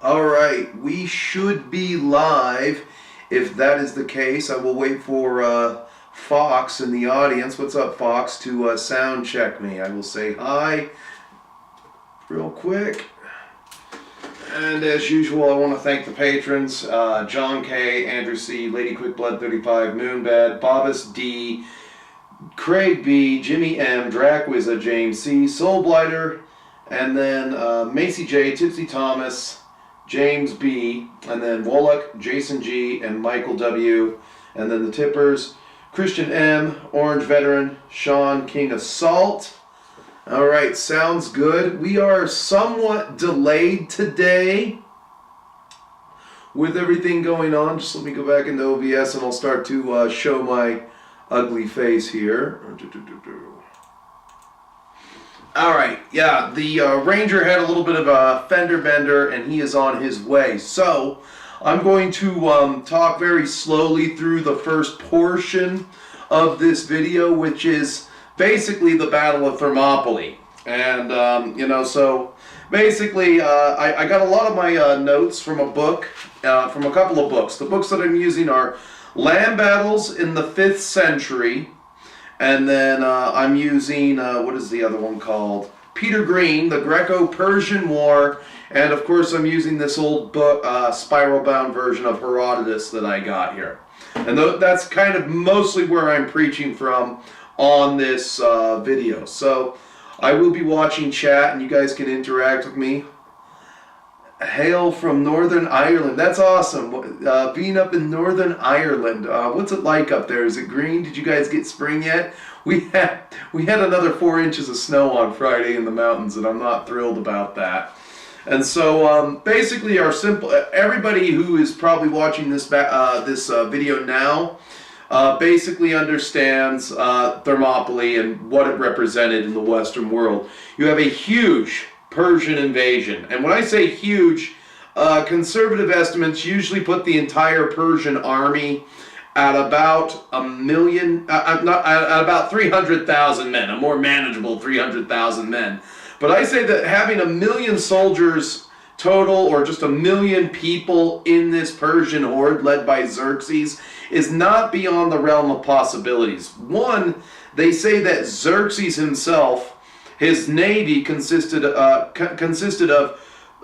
Alright, we should be live. If that is the case, I will wait for Fox in the audience. What's up, Fox? To sound check me. I will say hi real quick. And as usual, I want to thank the patrons. John K, Andrew C, Lady Quickblood 35, Moonbed, Bobus D, Craig B, Jimmy M, Dracwiza, James C, Soulblighter, and then Macy J, Tipsy Thomas, James B, and then Wallach, Jason G, and Michael W, and then the tippers, Christian M, Orange Veteran, Sean, King of Salt. Alright, sounds good. We are somewhat delayed today with everything going on. Just let me go back into OBS and I'll start to show my ugly face here. Alright, yeah, the Ranger had a little bit of a fender bender and he is on his way. So, I'm going to talk very slowly through the first portion of this video, which is basically the Battle of Thermopylae. And, so basically I got a lot of my notes from a book, from a couple of books. The books that I'm using are Land Battles in the 5th Century. And then I'm using, what is the other one called? Peter Green, The Greco-Persian War. And of course I'm using this old book, spiral-bound version of Herodotus that I got here. And that's kind of mostly where I'm preaching from on this video. So I will be watching chat and you guys can interact with me. Hail from Northern Ireland. That's awesome. Being up in Northern Ireland. What's it like up there? Is it green? Did you guys get spring yet? We had another 4 inches of snow on Friday in the mountains, and I'm not thrilled about that. And so basically, everybody who is probably watching this video now basically understands Thermopylae and what it represented in the Western world. You have a huge Persian invasion. And when I say huge, conservative estimates usually put the entire Persian army at about at about 300,000 men, a more manageable 300,000 men. But I say that having 1 million soldiers total, or just 1 million people in this Persian horde led by Xerxes, is not beyond the realm of possibilities. One, they say that Xerxes himself, his navy consisted of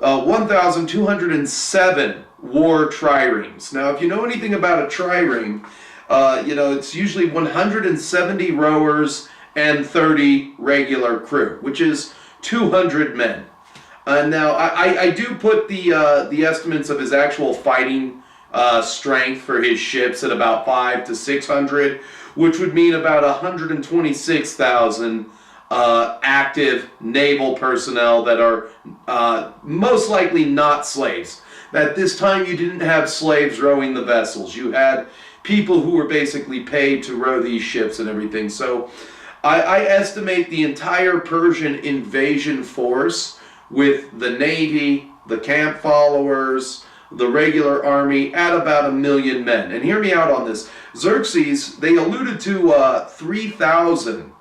1,207 war triremes. Now, if you know anything about a trireme, it's usually 170 rowers and 30 regular crew, which is 200 men. Now, I do put the estimates of his actual fighting strength for his ships at about 500 to 600, which would mean about 126,000 active naval personnel that are most likely not slaves. At this time, you didn't have slaves rowing the vessels. You had people who were basically paid to row these ships and everything. So I estimate the entire Persian invasion force with the navy, the camp followers, the regular army at about 1 million men. And hear me out on this. Xerxes, they alluded to 3,000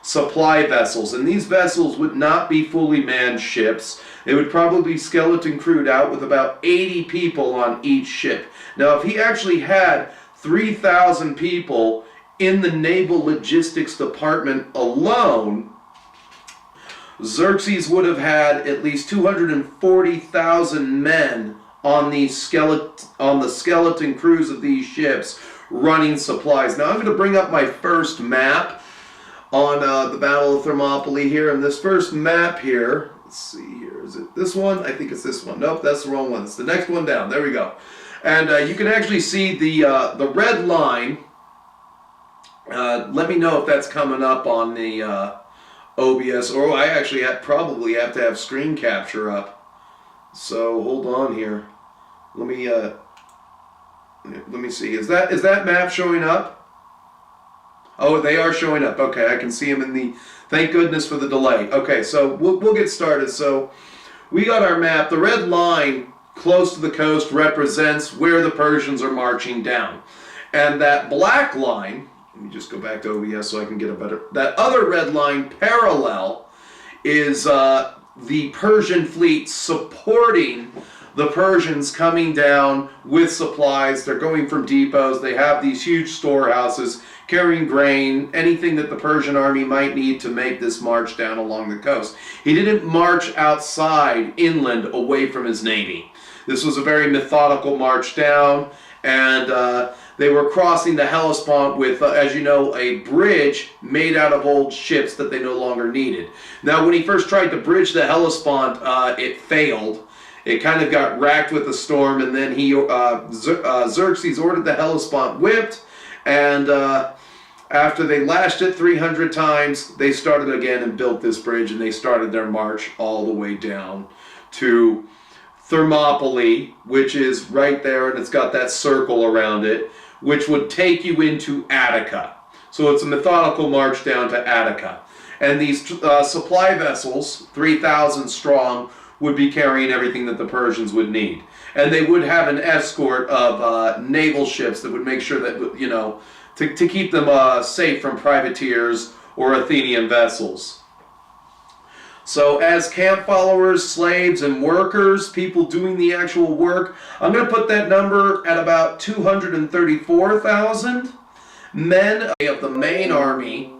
supply vessels, and these vessels would not be fully manned ships. They would probably be skeleton crewed out with about 80 people on each ship. Now, if he actually had 3,000 people in the naval logistics department alone, Xerxes would have had at least 240,000 men on the skeleton crews of these ships running supplies. Now, I'm going to bring up my first map on the Battle of Thermopylae here, and this first map here, let's see here, is it this one? I think it's this one. Nope, that's the wrong one. It's the next one down. There we go. And you can actually see the red line. Let me know if that's coming up on the OBS, or I actually probably have to have screen capture up. So hold on here. Let me see. Is that map showing up? Oh, they are showing up. Okay, I can see them in the... Thank goodness for the delay. Okay, so we'll get started. So we got our map. The red line close to the coast represents where the Persians are marching down. And that black line... Let me just go back to OBS so I can get a better... That other red line parallel is the Persian fleet supporting the Persians coming down with supplies. They're going from depots. They have these huge storehouses carrying grain, anything that the Persian army might need to make this march down along the coast. He didn't march outside, inland, away from his navy. This was a very methodical march down, and they were crossing the Hellespont with, as you know, a bridge made out of old ships that they no longer needed. Now, when he first tried to bridge the Hellespont, it failed. It kind of got racked with a storm, and then Xerxes ordered the Hellespont whipped, and after they lashed it 300 times, they started again and built this bridge, and they started their march all the way down to Thermopylae, which is right there, and it's got that circle around it, which would take you into Attica. So it's a methodical march down to Attica. And these supply vessels, 3,000 strong, would be carrying everything that the Persians would need. And they would have an escort of naval ships that would make sure that, you know, to keep them safe from privateers or Athenian vessels. So as camp followers, slaves, and workers, people doing the actual work, I'm going to put that number at about 234,000 men of the main army.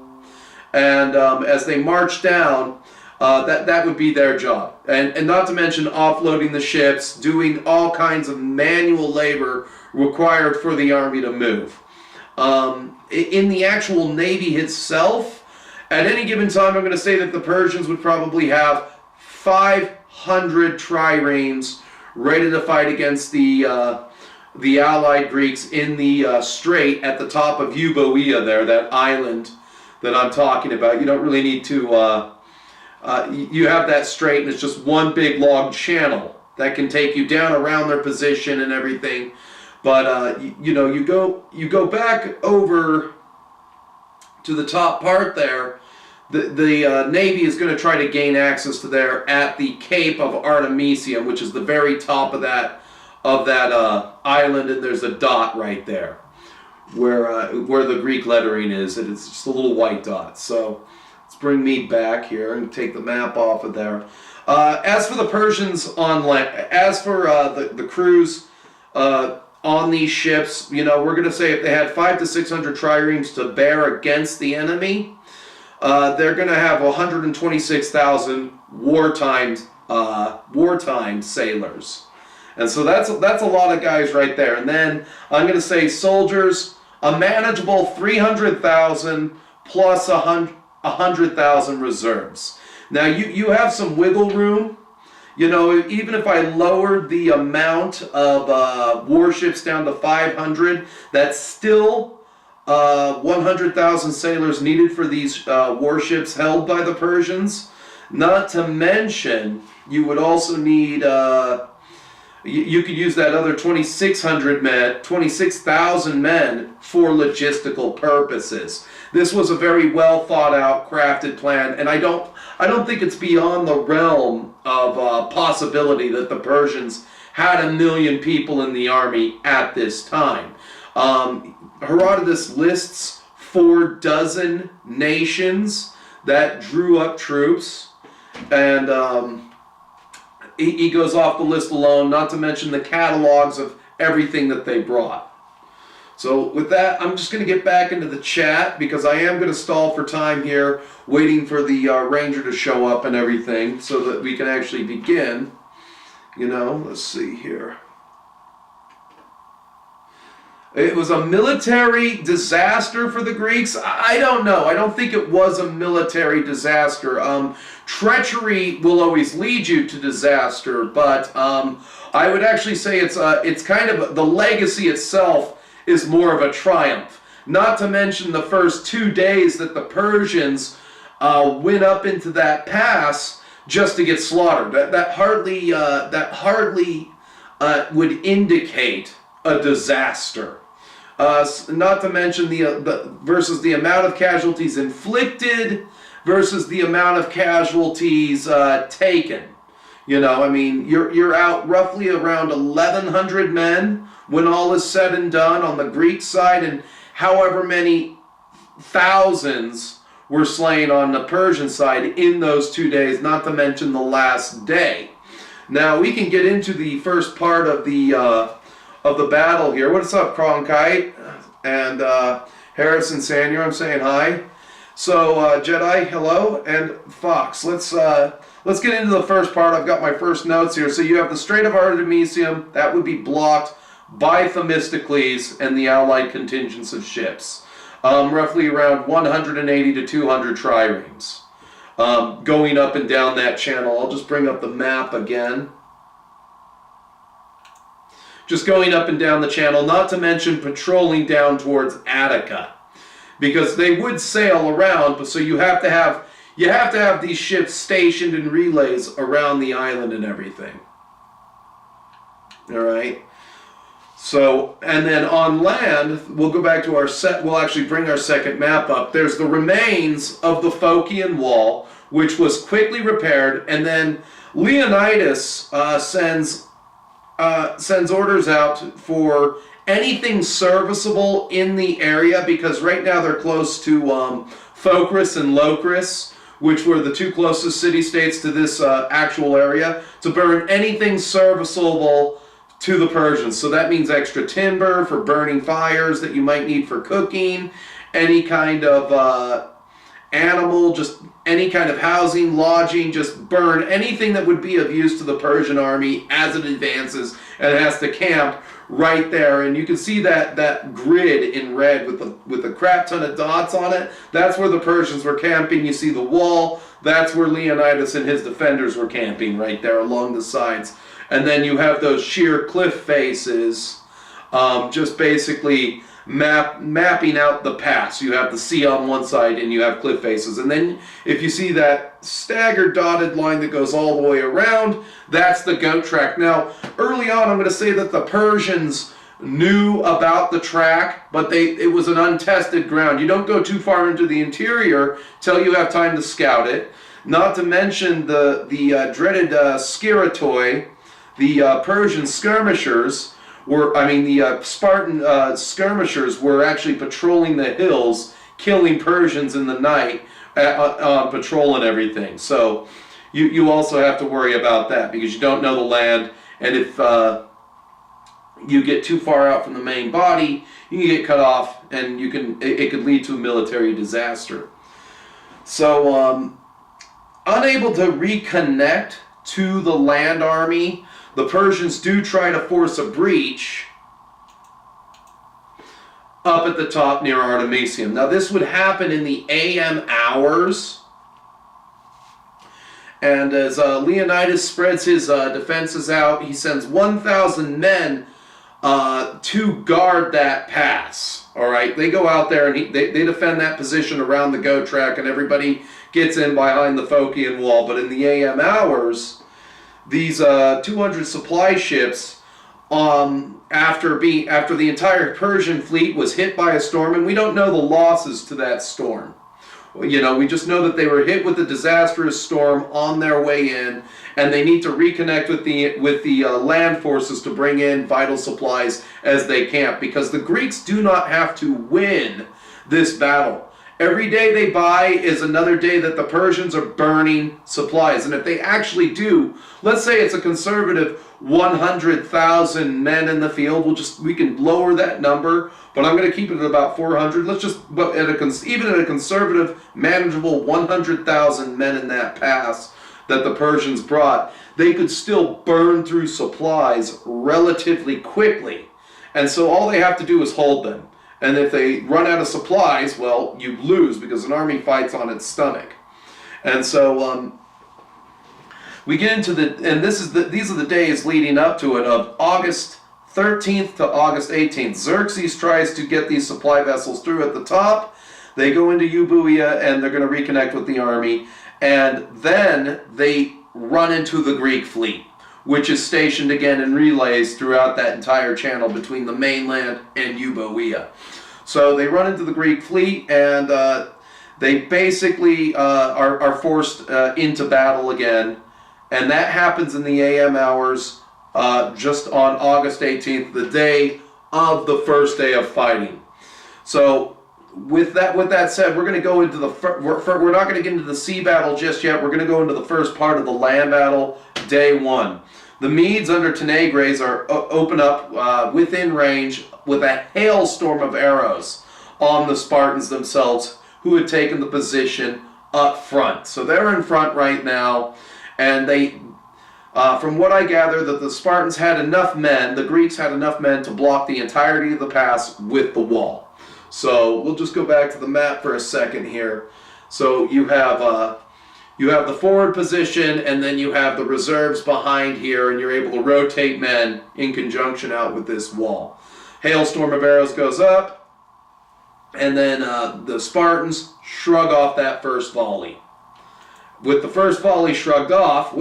And as they march down, that would be their job. And not to mention offloading the ships, doing all kinds of manual labor required for the army to move. In the actual navy itself, at any given time, I'm going to say that the Persians would probably have 500 triremes ready to fight against the allied Greeks in the strait at the top of Euboea there, that island that I'm talking about. You don't really need to, you have that strait, and it's just one big long channel that can take you down around their position and everything. But you know, you go back over to the top part there. The Navy is going to try to gain access to there at the Cape of Artemisium, which is the very top of that island, and there's a dot right there where the Greek lettering is, and it's just a little white dot. So let's bring me back here and take the map off of there. As for the Persians on land, as for the crews on these ships, you know, we're going to say if they had 500 to 600 triremes to bear against the enemy, they're going to have 126,000 wartime sailors. And so that's a lot of guys right there. And then I'm going to say soldiers, a manageable 300,000 plus 100,000 reserves. Now you have some wiggle room. You know, even if I lowered the amount of warships down to 500, that's still 100,000 sailors needed for these warships held by the Persians. Not to mention, you would also need, you could use that other 26,000 men for logistical purposes. This was a very well thought out, crafted plan, and I don't think it's beyond the realm of possibility that the Persians had 1 million people in the army at this time. Herodotus lists 4 nations that drew up troops, and he goes off the list alone, not to mention the catalogs of everything that they brought. So with that, I'm just going to get back into the chat because I am going to stall for time here, waiting for the ranger to show up and everything so that we can actually begin. You know, let's see here. It was a military disaster for the Greeks. I don't know. I don't think it was a military disaster. Treachery will always lead you to disaster, but I would actually say it's kind of, the legacy itself is more of a triumph. Not to mention the first 2 days that the Persians went up into that pass just to get slaughtered. That hardly would indicate a disaster. Not to mention the versus the amount of casualties inflicted versus the amount of casualties taken. You know, I mean, you're out roughly around 1,100 men when all is said and done on the Greek side, and however many thousands were slain on the Persian side in those 2 days, not to mention the last day. Now we can get into the first part of the battle here. What's up, Cronkite and Harrison Sanier? I'm saying hi. So Jedi, hello, and Fox. Let's get into the first part. I've got my first notes here. So you have the Strait of Artemisium that would be blocked by Themistocles and the allied contingents of ships, roughly around 180 to 200 triremes. Going up and down that channel. I'll just bring up the map again. Just going up and down the channel, not to mention patrolling down towards Attica, because they would sail around, but so you have to have these ships stationed in relays around the island and everything. All right. So, and then on land, we'll go back to our set, we'll actually bring our second map up. There's the remains of the Phocian wall, which was quickly repaired, and then Leonidas sends orders out for anything serviceable in the area, because right now they're close to Phocris and Locris, which were the two closest city-states to this actual area, to burn anything serviceable to the Persians. So that means extra timber for burning fires that you might need for cooking, any kind of animal, just any kind of housing, lodging, just burn anything that would be of use to the Persian army as it advances and it has to camp right there. And you can see that grid in red with a crap ton of dots on it. That's where the Persians were camping. You see the wall. That's where Leonidas and his defenders were camping, right there along the sides. And then you have those sheer cliff faces, just basically mapping out the pass. You have the sea on one side and you have cliff faces. And then if you see that staggered dotted line that goes all the way around, that's the goat track. Now, early on, I'm going to say that the Persians knew about the track, but it was an untested ground. You don't go too far into the interior till you have time to scout it. Not to mention the dreaded Skiratoi, the Persian skirmishers the Spartan skirmishers were actually patrolling the hills, killing Persians in the night on patrol and everything. So you also have to worry about that, because you don't know the land, and if you get too far out from the main body, you can get cut off, and it could lead to a military disaster. So unable to reconnect to the land army, the Persians do try to force a breach up at the top near Artemisium. Now this would happen in the AM hours, and as Leonidas spreads his defenses out, he sends 1,000 men to guard that pass. All right, they go out there and they defend that position around the goat track, and everybody gets in behind the Phocian wall. But in the AM hours, these 200 supply ships, after the entire Persian fleet was hit by a storm, and we don't know the losses to that storm. You know, we just know that they were hit with a disastrous storm on their way in, and they need to reconnect with the land forces to bring in vital supplies as they camp, because the Greeks do not have to win this battle. Every day they buy is another day that the Persians are burning supplies. And if they actually do, let's say it's a conservative 100,000 men in the field, we can lower that number, but I'm going to keep it at about 400. Even at a conservative, manageable 100,000 men in that pass that the Persians brought, they could still burn through supplies relatively quickly. And so all they have to do is hold them. And if they run out of supplies, well, you lose, because an army fights on its stomach. And so we get into these are the days leading up to it, of August 13th to August 18th. Xerxes tries to get these supply vessels through at the top. They go into Euboea, and they're going to reconnect with the army. And then they run into the Greek fleet, which is stationed again in relays throughout that entire channel between the mainland and Euboea. So they run into the Greek fleet, and they basically are forced into battle again. And that happens in the AM hours just on August 18th, the day of the first day of fighting. So with that said, we're going to go into we're not going to get into the sea battle just yet. We're going to go into the first part of the land battle day one. The Medes under Tenagres are open up within range with a hailstorm of arrows on the Spartans themselves, who had taken the position up front. So they're in front right now, and they, from what I gather, that the Spartans had enough men, the Greeks had enough men to block the entirety of the pass with the wall. So we'll just go back to the map for a second here. So you have the forward position, and then you have the reserves behind here, and you're able to rotate men in conjunction out with this wall. Hailstorm of arrows goes up, and then the Spartans shrug off that first volley. With the first volley shrugged off,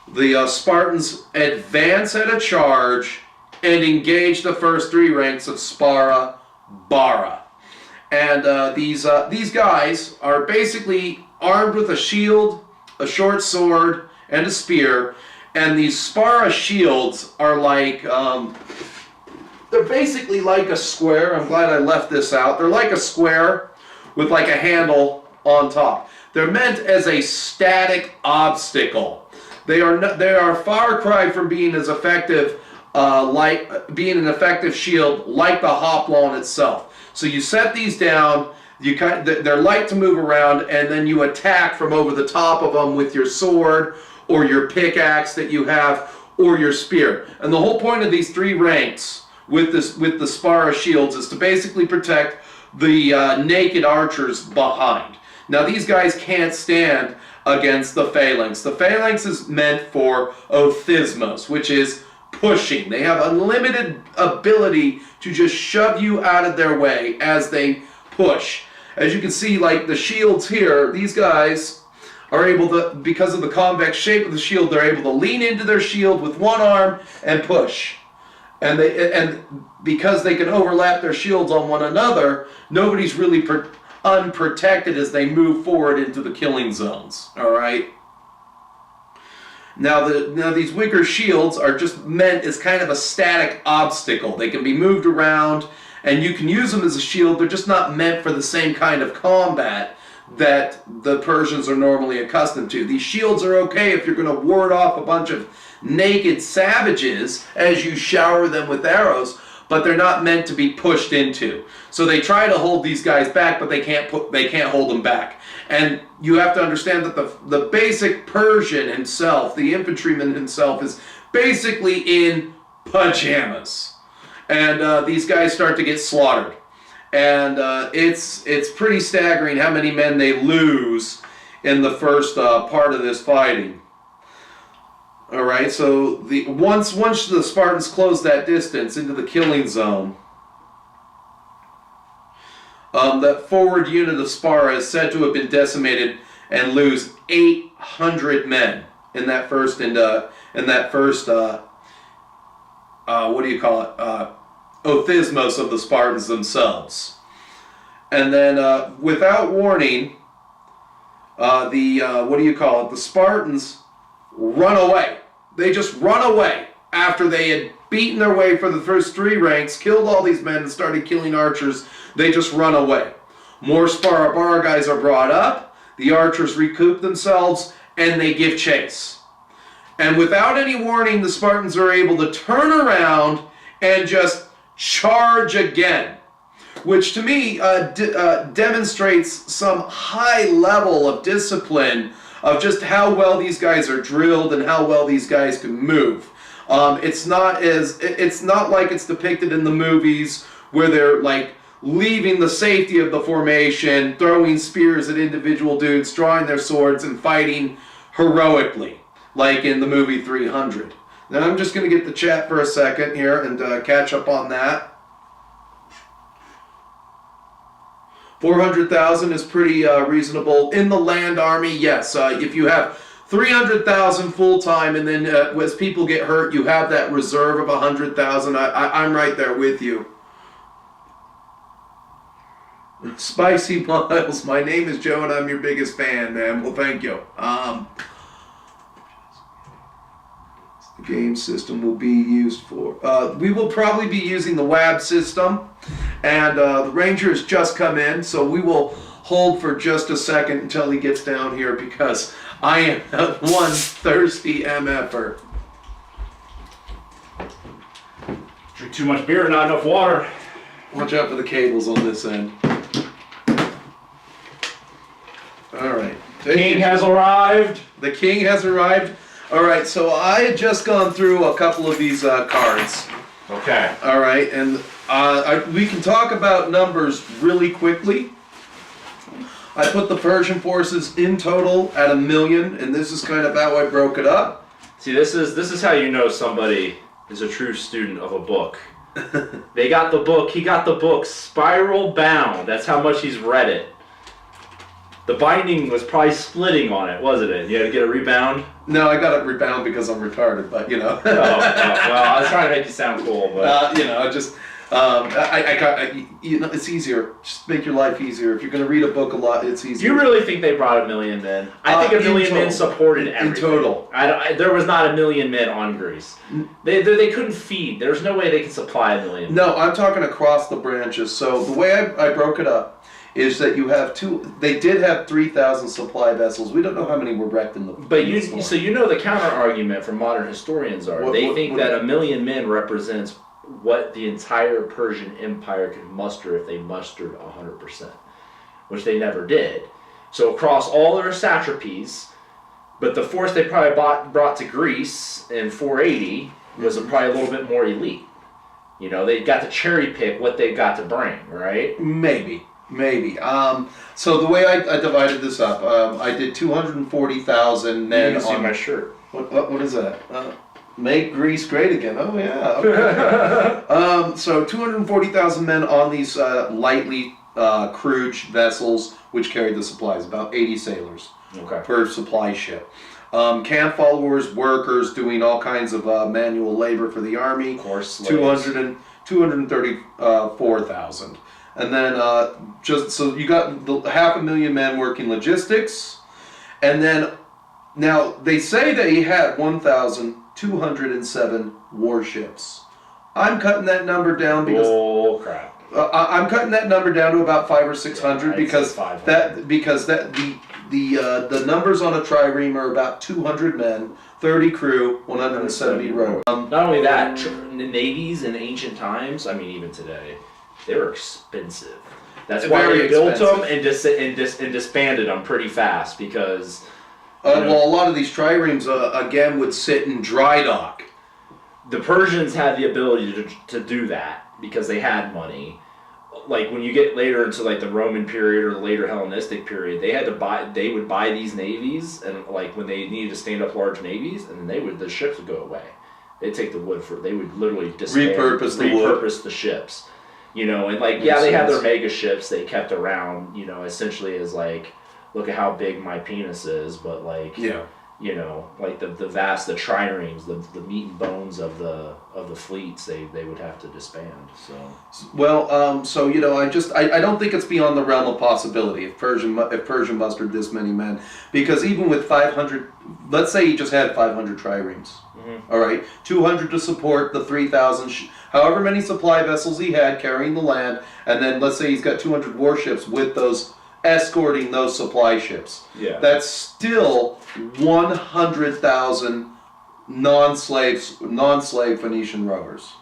the Spartans advance at a charge and engage the first three ranks of Spara, Bara. And these guys are basically armed with a shield, a short sword, and a spear. And these Spara shields are like, they're basically like a square. I'm glad I left this out. They're like a square with like a handle on top. They're meant as a static obstacle. They are a far cry from being as effective, like being an effective shield like the hoplon itself. So you set these down, they're light to move around, and then you attack from over the top of them with your sword or your pickaxe that you have or your spear. And the whole point of these three ranks with the Spara shields is to basically protect the naked archers behind. Now these guys can't stand against the phalanx. The phalanx is meant for othismos, which is pushing. They have unlimited ability to just shove you out of their way as they push. As you can see, like the shields here, these guys are able to, because of the convex shape of the shield, they're able to lean into their shield with one arm and push. And because they can overlap their shields on one another, nobody's really unprotected as they move forward into the killing zones. All right. Now these wicker shields are just meant as kind of a static obstacle. They can be moved around, and you can use them as a shield. They're just not meant for the same kind of combat that the Persians are normally accustomed to. These shields are okay if you're going to ward off a bunch of naked savages as you shower them with arrows, but they're not meant to be pushed into. So they try to hold these guys back, but they can't hold them back. And you have to understand that the basic Persian himself, the infantryman himself, is basically in pajamas. And these guys start to get slaughtered. And it's pretty staggering how many men they lose in the first part of this fighting. All right, so once the Spartans close that distance into the killing zone, that forward unit of Spara is said to have been decimated and lose 800 men in that first othismos of the Spartans themselves. And then without warning, the Spartans run away. They just run away after they had beaten their way for the first three ranks, killed all these men, and started killing archers. They just run away. More Spara Bara guys are brought up. The archers recoup themselves, and they give chase. And without any warning, the Spartans are able to turn around and just charge again, which to me demonstrates some high level of discipline of just how well these guys are drilled and how well these guys can move. It's not like it's depicted in the movies where they're like leaving the safety of the formation, throwing spears at individual dudes, drawing their swords, and fighting heroically, like in the movie 300. Now I'm just going to get the chat for a second here and catch up on that. 400,000 is pretty reasonable. In the land army, yes. If you have 300,000 full-time and then as people get hurt, you have that reserve of 100,000. I'm right there with you. Spicy Miles, my name is Joe and I'm your biggest fan, man. Well, thank you. The game system will be used for. We will probably be using the WAB system, and the Ranger has just come in, so we will hold for just a second until he gets down here because I am one thirsty MFer. Drink too much beer, not enough water. Watch out for the cables on this end. Alright. King has arrived. The king has arrived. Alright, so I had just gone through a couple of these cards. Okay. Alright, and we can talk about numbers really quickly. I put the Persian forces in total at 1 million, and this is kind of how I broke it up. See, this is how you know somebody is a true student of a book. They got the book. He got the book spiral bound. That's how much he's read it. The binding was probably splitting on it, wasn't it? You had to get a rebound? No, I got it rebound because I'm retarded, but you know. Well, I was trying to make you sound cool, but you know, just you know, it's easier. Just make your life easier. If you're going to read a book a lot, it's easier. Do you really think they brought 1 million men? I think 1 million men supported everything. In total. There was not 1 million men on Greece. They couldn't feed. There's no way they could supply 1 million. No, I'm talking across the branches. So the way I broke it up is that you have they did have 3,000 supply vessels. We don't know how many were wrecked in the But so you know the counter argument from modern historians are they think that 1 million men represents what the entire Persian Empire could muster if they mustered 100%, which they never did. So across all their satrapies, but the force they probably brought to Greece in 480 was probably a little bit more elite. You know, they got to cherry pick what they got to bring, right? Maybe. So the way I divided this up, I did 240,000 men. You can see my shirt. What is that? Make Greece great again. Oh yeah. Okay. So 240,000 men on these lightly crewed vessels, which carried the supplies. About 80 sailors per supply ship. Camp followers, workers doing all kinds of manual labor for the army. Of course, 234,000. And then just so you got 500,000 men working logistics, and then now they say that he had 1,207 warships. I'm cutting that number down because crap. I'm cutting that number down to about 500 or 600 because the numbers on a trireme are about 200 men, 30 crew, 170 rowers. Not only that, navies in ancient times, I mean even today, they were expensive. That's why they built them and disbanded them pretty fast because. Well, a lot of these triremes again would sit in dry dock. The Persians had the ability to do that because they had money. Like when you get later into like the Roman period or the later Hellenistic period, they would buy these navies, and like when they needed to stand up large navies, and then the ships would go away. They'd take the wood they would literally repurpose the ships. You know, and like, they had their mega ships they kept around, you know, essentially as like, look at how big my penis is, but like, you know, like the triremes, the meat and bones of the fleets, they would have to disband. So so you know, I don't think it's beyond the realm of possibility if Persian mustered this many men, because even with 500, let's say he just had 500 triremes. All right, 200 to support the 3,000, however many supply vessels he had carrying the land, and then let's say he's got 200 warships with those escorting those supply ships. Yeah, that's still 100,000 non-slave Phoenician rowers.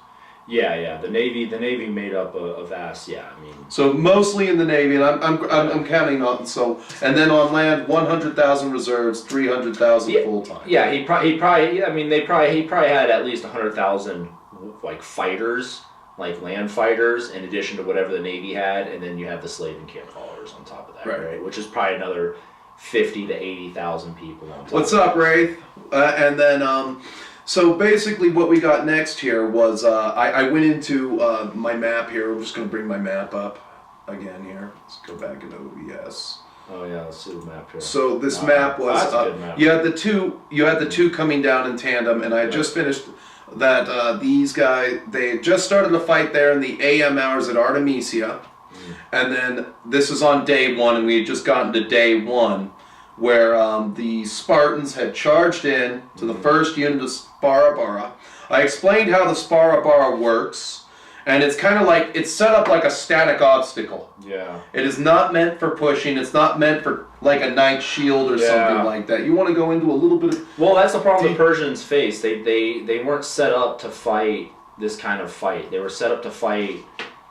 Yeah. The Navy made up a vast. I mean. So mostly in the Navy, and I'm counting on and then on land 100,000 reserves, 300,000 full time. Yeah, he probably. I mean, he probably had at least 100,000 like fighters, like land fighters, in addition to whatever the Navy had, and then you have the slave and camp followers on top of that, right? Which is probably another 50 to 80,000 people on top. What's up, Wraith? And then so basically what we got next here was I went into my map here. I'm just going to bring my map up again here. Let's go back into OBS. Oh yeah, let's see the map here. So this map was that's a good map. You had the two coming down in tandem, and I had just finished that these guys, they had just started a fight there in the AM hours at Artemisia. And then this is on day one, and we had just gotten to day one, where the Spartans had charged in to the first unit of Sparabara. I explained how the Sparabara works, And it's kind of like, it's set up like a static obstacle. Yeah. It is not meant for pushing. It's not meant for like a knight's shield or something like that. You want to go into a little bit of... Well, that's the problem the Persians faced. They weren't set up to fight this kind of fight. They were set up to fight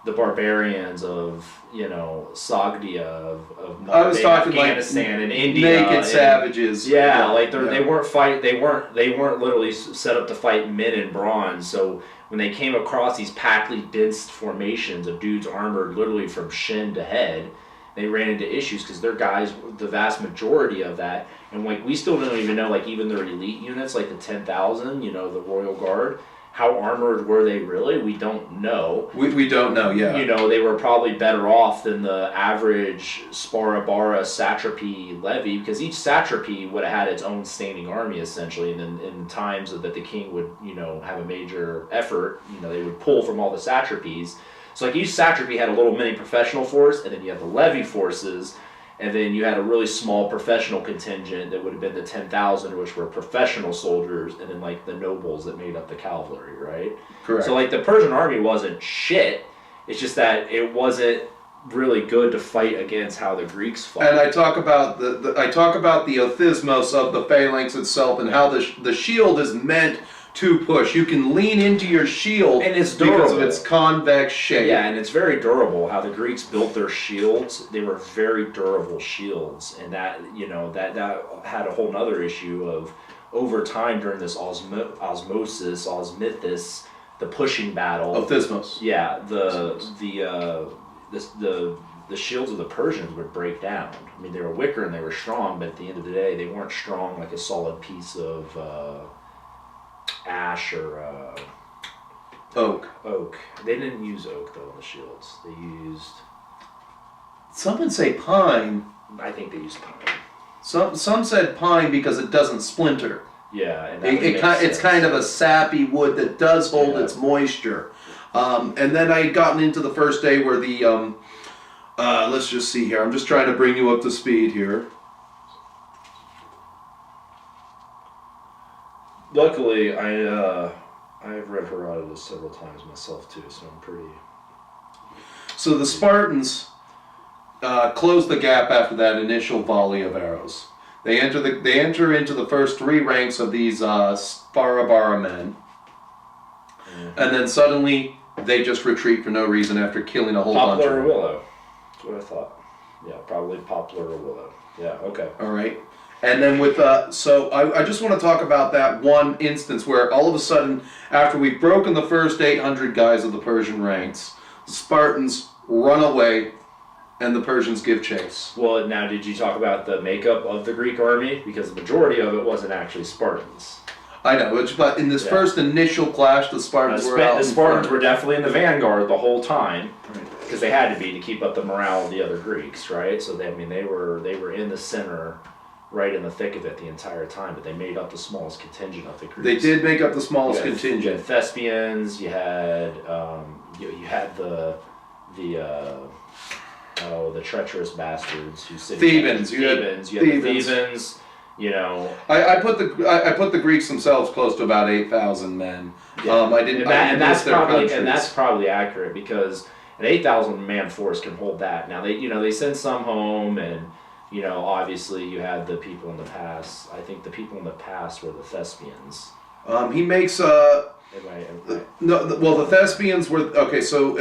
the barbarians of, Sogdia, of Afghanistan, like and India. Naked savages. Yeah, like they weren't literally set up to fight men in bronze. So when they came across these packly dense formations of dudes armored literally from shin to head, they ran into issues because their guys, the vast majority of that, and like we still don't even know, like even their elite units, like the 10,000, the Royal Guard, how armored were they really? We don't know. We don't know, yeah. They were probably better off than the average Sparabara satrapy levy, because each satrapy would have had its own standing army essentially, and then in times that the king would, have a major effort, they would pull from all the satrapies. So like each satrapy had a little mini professional force, and then you had the levy forces, and then you had a really small professional contingent that would have been the 10,000, which were professional soldiers, and then like the nobles that made up the cavalry, right? Correct. So like the Persian army wasn't shit. It's just that it wasn't really good to fight against how the Greeks fought. And I talk about the othismos of the phalanx itself and how the shield is meant to push. You can lean into your shield, and it's durable because of its convex shape. Yeah, and it's very durable. How the Greeks built their shields, they were very durable shields, and that that had a whole other issue of over time during this osmosis, the pushing battle. Othismos. Yeah, the shields of the Persians would break down. I mean, they were wicker and they were strong, but at the end of the day, they weren't strong like a solid piece of ash or oak. They didn't use oak though on the shields. They used. Some would say pine. I think they used pine. Some said pine because it doesn't splinter. Yeah, and it's kind of a sappy wood that does hold its moisture. And then I had gotten into the first day where the let's just see here. I'm just trying to bring you up to speed here. Luckily, I've read Herodotus several times myself too, so I'm pretty. So the Spartans close the gap after that initial volley of arrows. They enter into the first three ranks of these Sparabara men, and then suddenly they just retreat for no reason after killing a whole bunch of them. Poplar or willow. That's what I thought. Yeah, probably poplar or willow. Yeah. Okay. All right. And then with, so I just want to talk about that one instance where all of a sudden, after we've broken the first 800 guys of the Persian ranks, the Spartans run away and the Persians give chase. Well, now did you talk about the makeup of the Greek army? Because the majority of it wasn't actually Spartans. I know, but in this first initial clash, the Spartans were out. The Spartans were definitely in the vanguard the whole time, because they had to be to keep up the morale of the other Greeks, right? So they were in the center, right in the thick of it the entire time, but they made up the smallest contingent of the Greeks. They did make up the smallest contingent. You had Thespians, you had the treacherous bastards who Thebans. You had the Thebans. I put the Greeks themselves close to about 8,000 men. Yeah. That's probably accurate, because an 8,000 man force can hold that. Now they send some home, and obviously you had the people in the pass. I think the people in the pass were the Thespians. He makes the Thespians were okay. So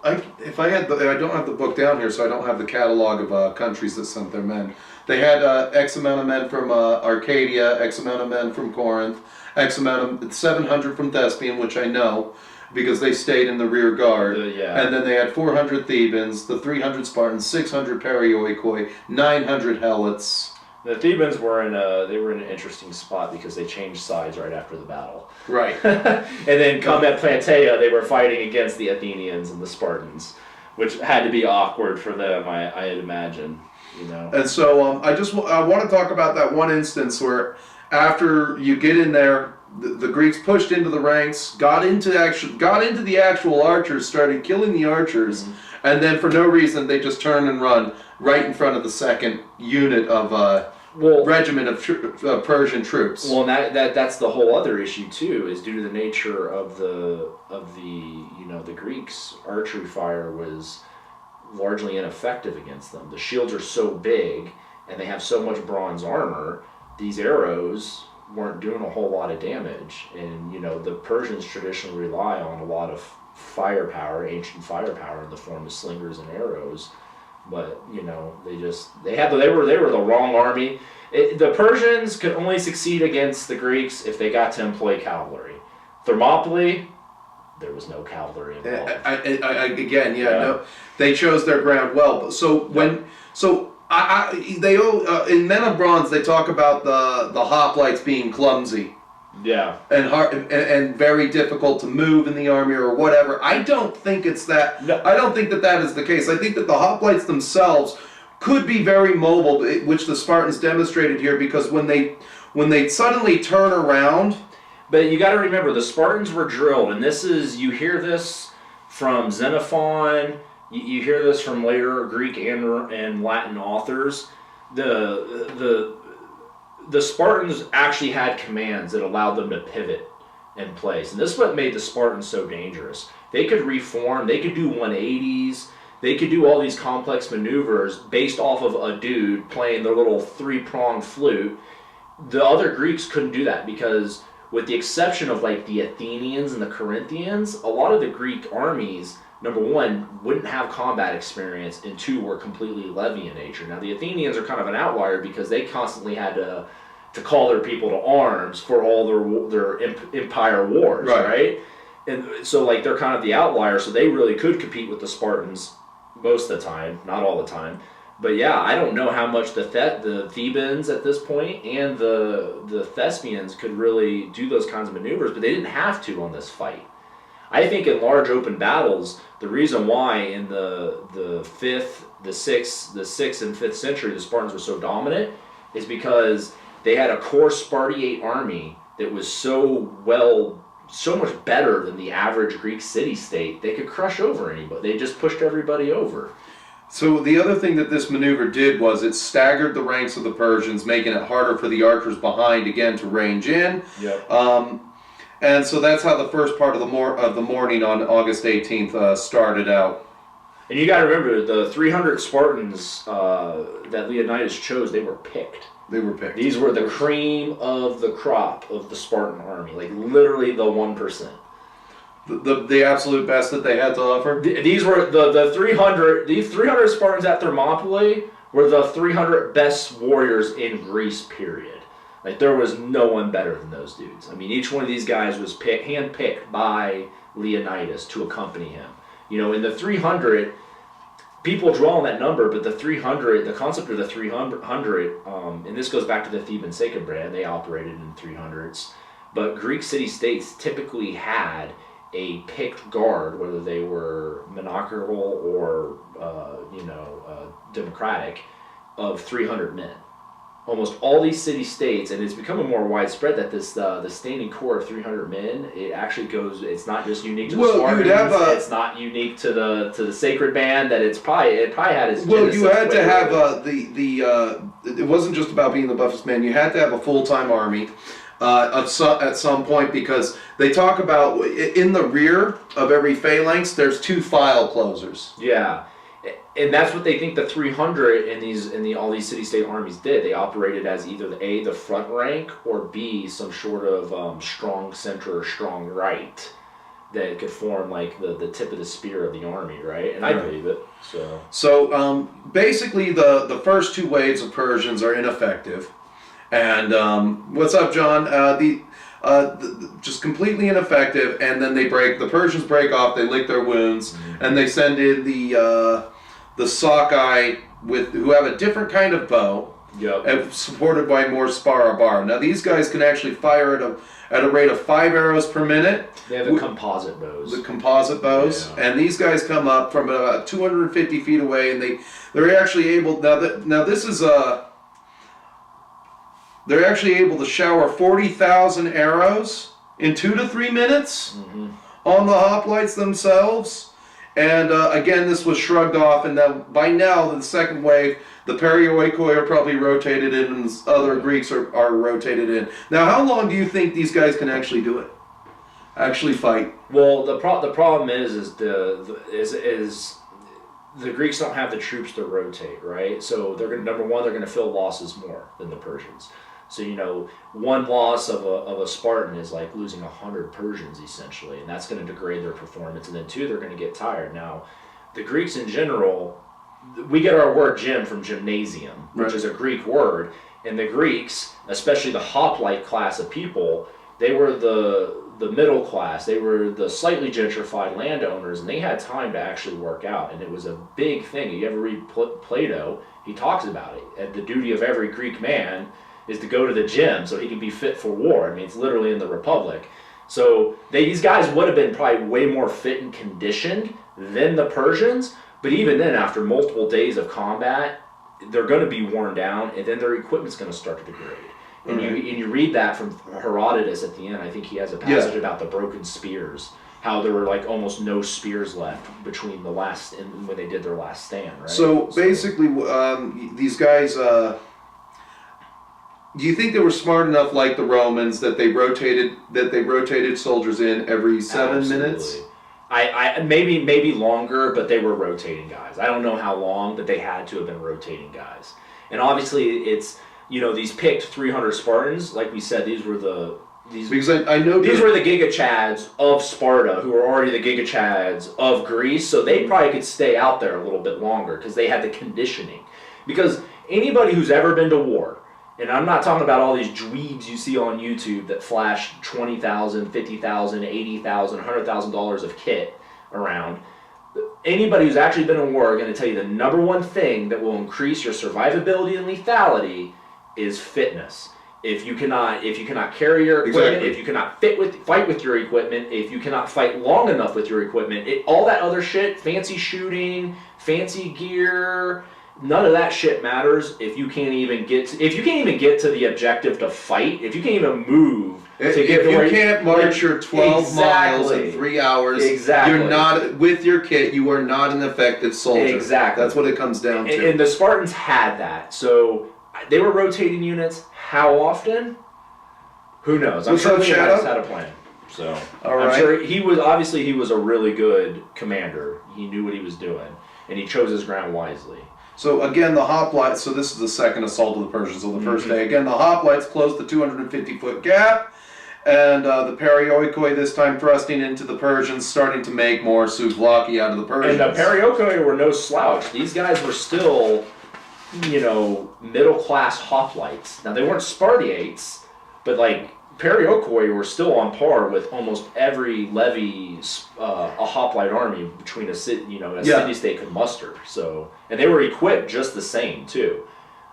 I don't have the book down here, so I don't have the catalog of countries that sent their men. They had X amount of men from Arcadia, X amount of men from Corinth, X amount of 700 from Thespian, which I know because they stayed in the rear guard. And then they had 400 Thebans, the 300 Spartans, 600 Perioikoi, 900 Helots. The Thebans were in an interesting spot because they changed sides right after the battle. Right. And then come at Plataea, they were fighting against the Athenians and the Spartans, which had to be awkward for them, I'd imagine. And so I want to talk about that one instance where after you get in there, the Greeks pushed into the ranks, got into the actual archers, started killing the archers, and then for no reason they just turn and run right in front of the second unit of regiment of Persian troops. Well, and that's the whole other issue too. Is due to the nature of the the Greeks, archery fire was largely ineffective against them. The shields are so big, and they have so much bronze armor. These arrows weren't doing a whole lot of damage, and the Persians traditionally rely on a lot of firepower, ancient firepower in the form of slingers and arrows. But they were the wrong army. The Persians could only succeed against the Greeks if they got to employ cavalry. Thermopylae, there was no cavalry involved. No, they chose their ground well. In Men of Bronze they talk about the hoplites being clumsy. Yeah. And hard and very difficult to move in the army or whatever. I don't think it's that. No. I don't think that is the case. I think that the hoplites themselves could be very mobile, which the Spartans demonstrated here, because when they suddenly turn around. But you got to remember, the Spartans were drilled, and you hear this from Xenophon. You hear this from later Greek and Latin authors. The Spartans actually had commands that allowed them to pivot in place. And this is what made the Spartans so dangerous. They could reform, they could do 180s, they could do all these complex maneuvers based off of a dude playing their little three-pronged flute. The other Greeks couldn't do that because, with the exception of like the Athenians and the Corinthians, a lot of the Greek armies, number one, wouldn't have combat experience, and two, were completely levy in nature. Now, the Athenians are kind of an outlier because they constantly had to call their people to arms for all their empire wars, right? And so, like, they're kind of the outlier, so they really could compete with the Spartans most of the time, not all the time. But yeah, I don't know how much the Thebans at this point and the Thespians could really do those kinds of maneuvers, but they didn't have to on this fight. I think in large open battles, the reason why in the 6th and 5th century the Spartans were so dominant is because they had a core Spartiate army that was so much better than the average Greek city-state. They could crush over anybody. They just pushed everybody over. So the other thing that this maneuver did was it staggered the ranks of the Persians, making it harder for the archers behind again to range in. Yep. And so that's how the first part of the morning on August 18th started out. And you got to remember, the 300 Spartans that Leonidas chose, they were picked. They were picked. These were the cream of the crop of the Spartan army, like literally the 1%. The absolute best that they had to offer? These were the 300, these 300 Spartans at Thermopylae were the 300 best warriors in Greece, period. Like, there was no one better than those dudes. I mean, each one of these guys was handpicked by Leonidas to accompany him. In the 300, people draw on that number, but the 300, the concept of the 300, and this goes back to the Theban Sacred brand, they operated in 300s, but Greek city-states typically had a picked guard, whether they were monarchical or, democratic, of 300 men. Almost all these city-states, and it's becoming more widespread that this the standing core of 300 men, it actually goes. It's not just unique to the Spartans. It's not unique to the Sacred Band. That it probably had its. Well, you had to have it wasn't just about being the buffest man. You had to have a full-time army at some point, because they talk about in the rear of every phalanx there's 2 file closers. Yeah. And that's what they think the 300 in all these city-state armies did. They operated as either the front rank, or B, some sort of strong center or strong right that could form like the tip of the spear of the army, right? And I believe it. So basically the first 2 waves of Persians are ineffective. And what's up, John? Just completely ineffective, and then the Persians break off, they lick their wounds, and they send in the sockeye who have a different kind of bow, supported by more sparabar. Now these guys can actually fire at a rate of 5 arrows per minute. They have the composite bows. The composite bows, and these guys come up from about 250 feet away, and they're actually able. They're actually able to shower 40,000 arrows in 2 to 3 minutes on the hoplites themselves. And again, this was shrugged off, and by now, the second wave, the Perioikoi are probably rotated in, and other Greeks are rotated in. Now, how long do you think these guys can actually do it? Actually fight? Well, the problem is the Greeks don't have the troops to rotate, right? So they're gonna, number one, they're going to feel losses more than the Persians. So one loss of a Spartan is like losing 100 Persians essentially, and that's going to degrade their performance. And then two, they're going to get tired. Now, the Greeks in general, we get our word gym from gymnasium, which is a Greek word, and the Greeks, especially the hoplite class of people, they were the middle class. They were the slightly gentrified landowners, and they had time to actually work out, and it was a big thing. You ever read Plato, he talks about it. And the duty of every Greek man is to go to the gym so he can be fit for war. I mean, it's literally in the Republic. So these guys would have been probably way more fit and conditioned than the Persians, but even then, after multiple days of combat, they're going to be worn down, and then their equipment's going to start to degrade. And you read that from Herodotus at the end. I think he has a passage about the broken spears, how there were like almost no spears left between the last and when they did their last stand. Right. So basically, these guys. Do you think they were smart enough, like the Romans, that they rotated soldiers in every 7 minutes? I maybe longer, but they were rotating guys. I don't know how long, but they had to have been rotating guys. And obviously, it's these picked 300 Spartans, like we said, these were the I know these were the Giga-Chads of Sparta, who were already the Giga-Chads of Greece, so they probably could stay out there a little bit longer because they had the conditioning. Because anybody who's ever been to war, and I'm not talking about all these dweebs you see on YouTube that flash $20,000, $50,000, $80,000, $100,000 of kit around. Anybody who's actually been in war are going to tell you the number one thing that will increase your survivability and lethality is fitness. If you cannot carry your equipment, if you cannot fight with your equipment, if you cannot fight long enough with your equipment, all that other shit, fancy shooting, fancy gear, none of that shit matters if you can't even get to the objective to fight. If you can't even move to get if you can't march your 12 miles in 3 hours, you're not with your kit. You are not an effective soldier. Exactly. That's what it comes down to. And the Spartans had that, so they were rotating units. How often? Who knows? I'm sure the guys had a plan. So I'm sure he was a really good commander. He knew what he was doing, and he chose his ground wisely. So again, the hoplites, so this is the second assault of the Persians on the first day. Again, the hoplites closed the 250-foot gap, and the Perioikoi this time thrusting into the Persians, starting to make more souvlaki out of the Persians. And the Perioikoi were no slouch. These guys were still, middle-class hoplites. Now, they weren't Spartiates, but Perioikoi were still on par with almost every levy a hoplite army between a city-state could muster. So, and they were equipped just the same too,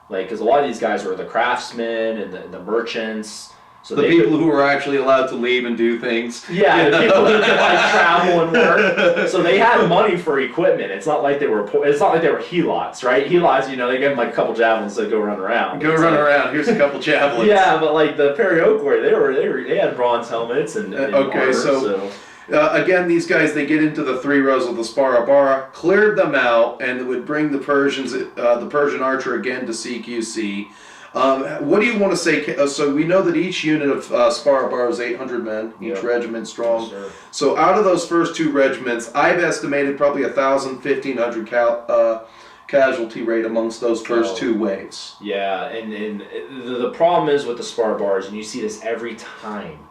because a lot of these guys were the craftsmen and the merchants. So the people who were actually allowed to leave and do things. Yeah, the people who could travel and work. So they had money for equipment. It's not like they were helots, right? Helots, they gave them a couple javelins to go run around. Around. Here's a couple javelins. Yeah, but the Perioikoi, they had bronze helmets and armor, so. Again, these guys, they get into the 3 rows of the Sparabara, cleared them out, and it would bring the Persian archer again to CQC. What do you want to say? So we know that each unit of Sparabara is 800 men, each regiment strong. Yes, so out of those first 2 regiments, I've estimated probably 1,000, 1,500 casualty rate amongst those first 2 waves. Yeah, and the problem is with the Sparabars, and you see this every time.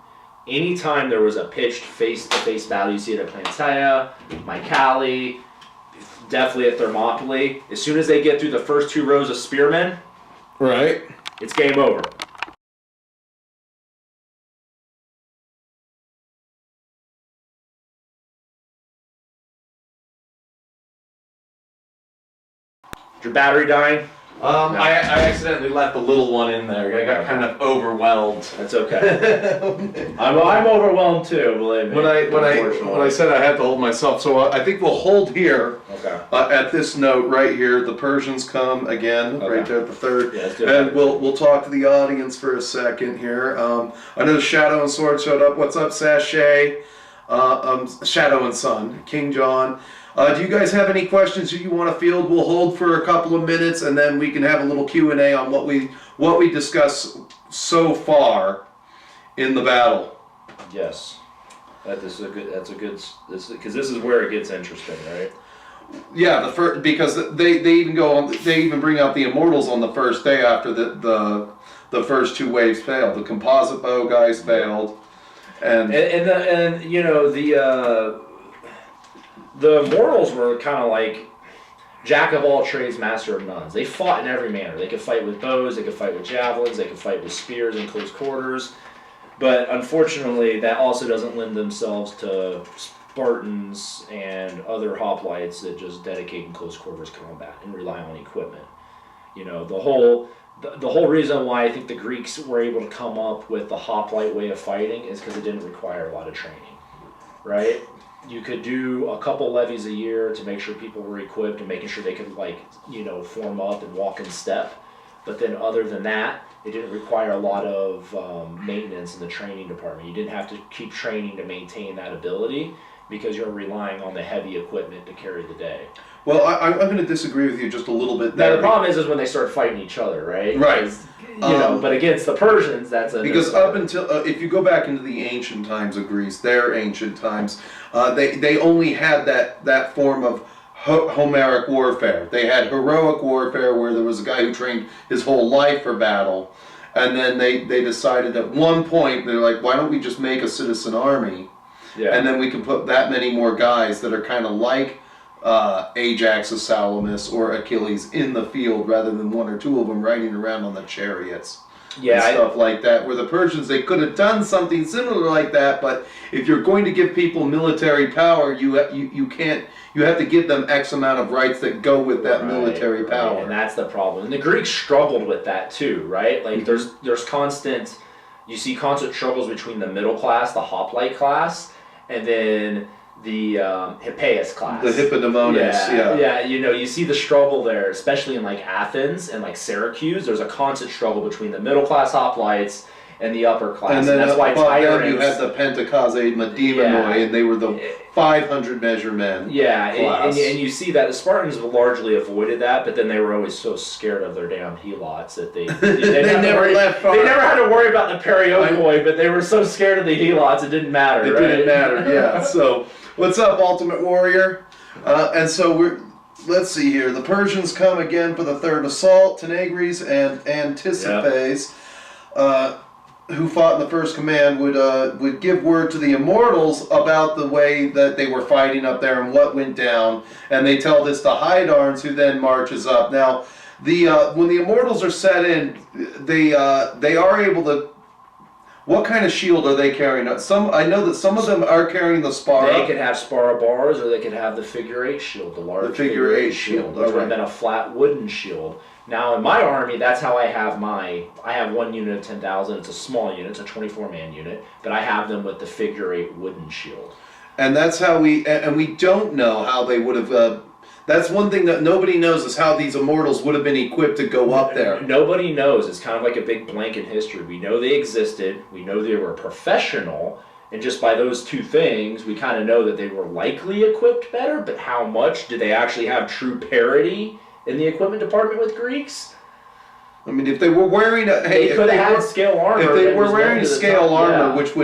Anytime there was a pitched face-to-face battle, you see it at Plataea, Mycale, definitely at Thermopylae. As soon as they get through the first 2 rows of spearmen, right, it's game over. Is your battery dying? I accidentally left the little one in there. I got kind of overwhelmed. That's okay. I'm overwhelmed too, believe me. When I said I had to hold myself, so I think we'll hold here. Okay. At this note right here, the Persians come again, right there at the 3rd, yeah, and we'll talk to the audience for a second here. I know Shadow and Sword showed up. What's up, Sashay? Shadow and Sun, King John. Do you guys have any questions that you want to field? We'll hold for a couple of minutes, and then we can have a little Q&A on what we discussed so far in the battle. Yes, that's a good because this is where it gets interesting, right? Yeah, because they even they even bring out the immortals on the first day after the first two waves failed. The composite bow guys failed, and you know the immortals were kind of like jack of all trades, master of none. They fought in every manner. They could fight with bows, they could fight with javelins, they could fight with spears in close quarters. But unfortunately, that also doesn't lend themselves to Spartans and other hoplites that just dedicate in close quarters combat and rely on equipment. You know, the whole reason why I think the Greeks were able to come up with the hoplite way of fighting is because it didn't require a lot of training, right? You could do a couple levies a year to make sure people were equipped and making sure they could, like, you know, form up and walk in step. But then other than that, it didn't require a lot of maintenance in the training department. You didn't have to keep training to maintain that ability because you're relying on the heavy equipment to carry the day. Well, I'm going to disagree with you just a little bit there. Now, the problem is when they start fighting each other, right? Right. You know, but against the Persians, that's a... Because up until, if you go back into the ancient times of Greece, their ancient times, they only had that form of Homeric warfare. They had heroic warfare where there was a guy who trained his whole life for battle. And then they decided at one point, they're like, why don't we just make a citizen army? Yeah. And then we can put that many more guys that are kind of like Ajax of Salamis or Achilles in the field rather than one or two of them riding around on the chariots. Yeah, and stuff like that. Where the Persians, they could have done something similar like that, but if you're going to give people military power, you have to give them X amount of rights that go with that military power. Right. And that's the problem. And the Greeks struggled with that too, right? Like there's constant, you see constant struggles between the middle class, the hoplite class, and then the Hippias class. The Hippodamones, yeah. You know, you see the struggle there, especially in like Athens and like Syracuse. There's a constant struggle between the middle class hoplites and the upper class. And then that's why them you had the Pentacause Medemonoi, and they were the 500 measure men. Yeah, and you see that the Spartans largely avoided that, but then they were always so scared of their damn helots that they never left far. They never had to worry about the periopoi, but they were so scared of the helots it didn't matter. It didn't matter, yeah. So, what's up, Ultimate Warrior? And so let's see here. The Persians come again for the third assault. Tanagres and Anticipes, who fought in the first command, would give word to the immortals about the way that they were fighting up there and what went down, and they tell this to Hydarnes, who then marches up. Now, when the immortals are set in, they are able to. What kind of shield are they carrying? I know that some of them are carrying the spara. They could have spara bars, or they could have the figure 8 shield, the large figure 8 shield, and then a flat wooden shield. Now in my army, that's how I have I have one unit of 10,000. It's a small unit, it's a 24-man unit, but I have them with the figure 8 wooden shield. And that's how we don't know how they would have. That's one thing that nobody knows is how these immortals would have been equipped to go up there. Nobody knows. It's kind of like a big blank in history. We know they existed. We know they were professional. And just by those two things, we kind of know that they were likely equipped better. But how much? Did they actually have true parity in the equipment department with Greeks? I mean, if they were wearing they could have had scale armor. If they were wearing scale armor, which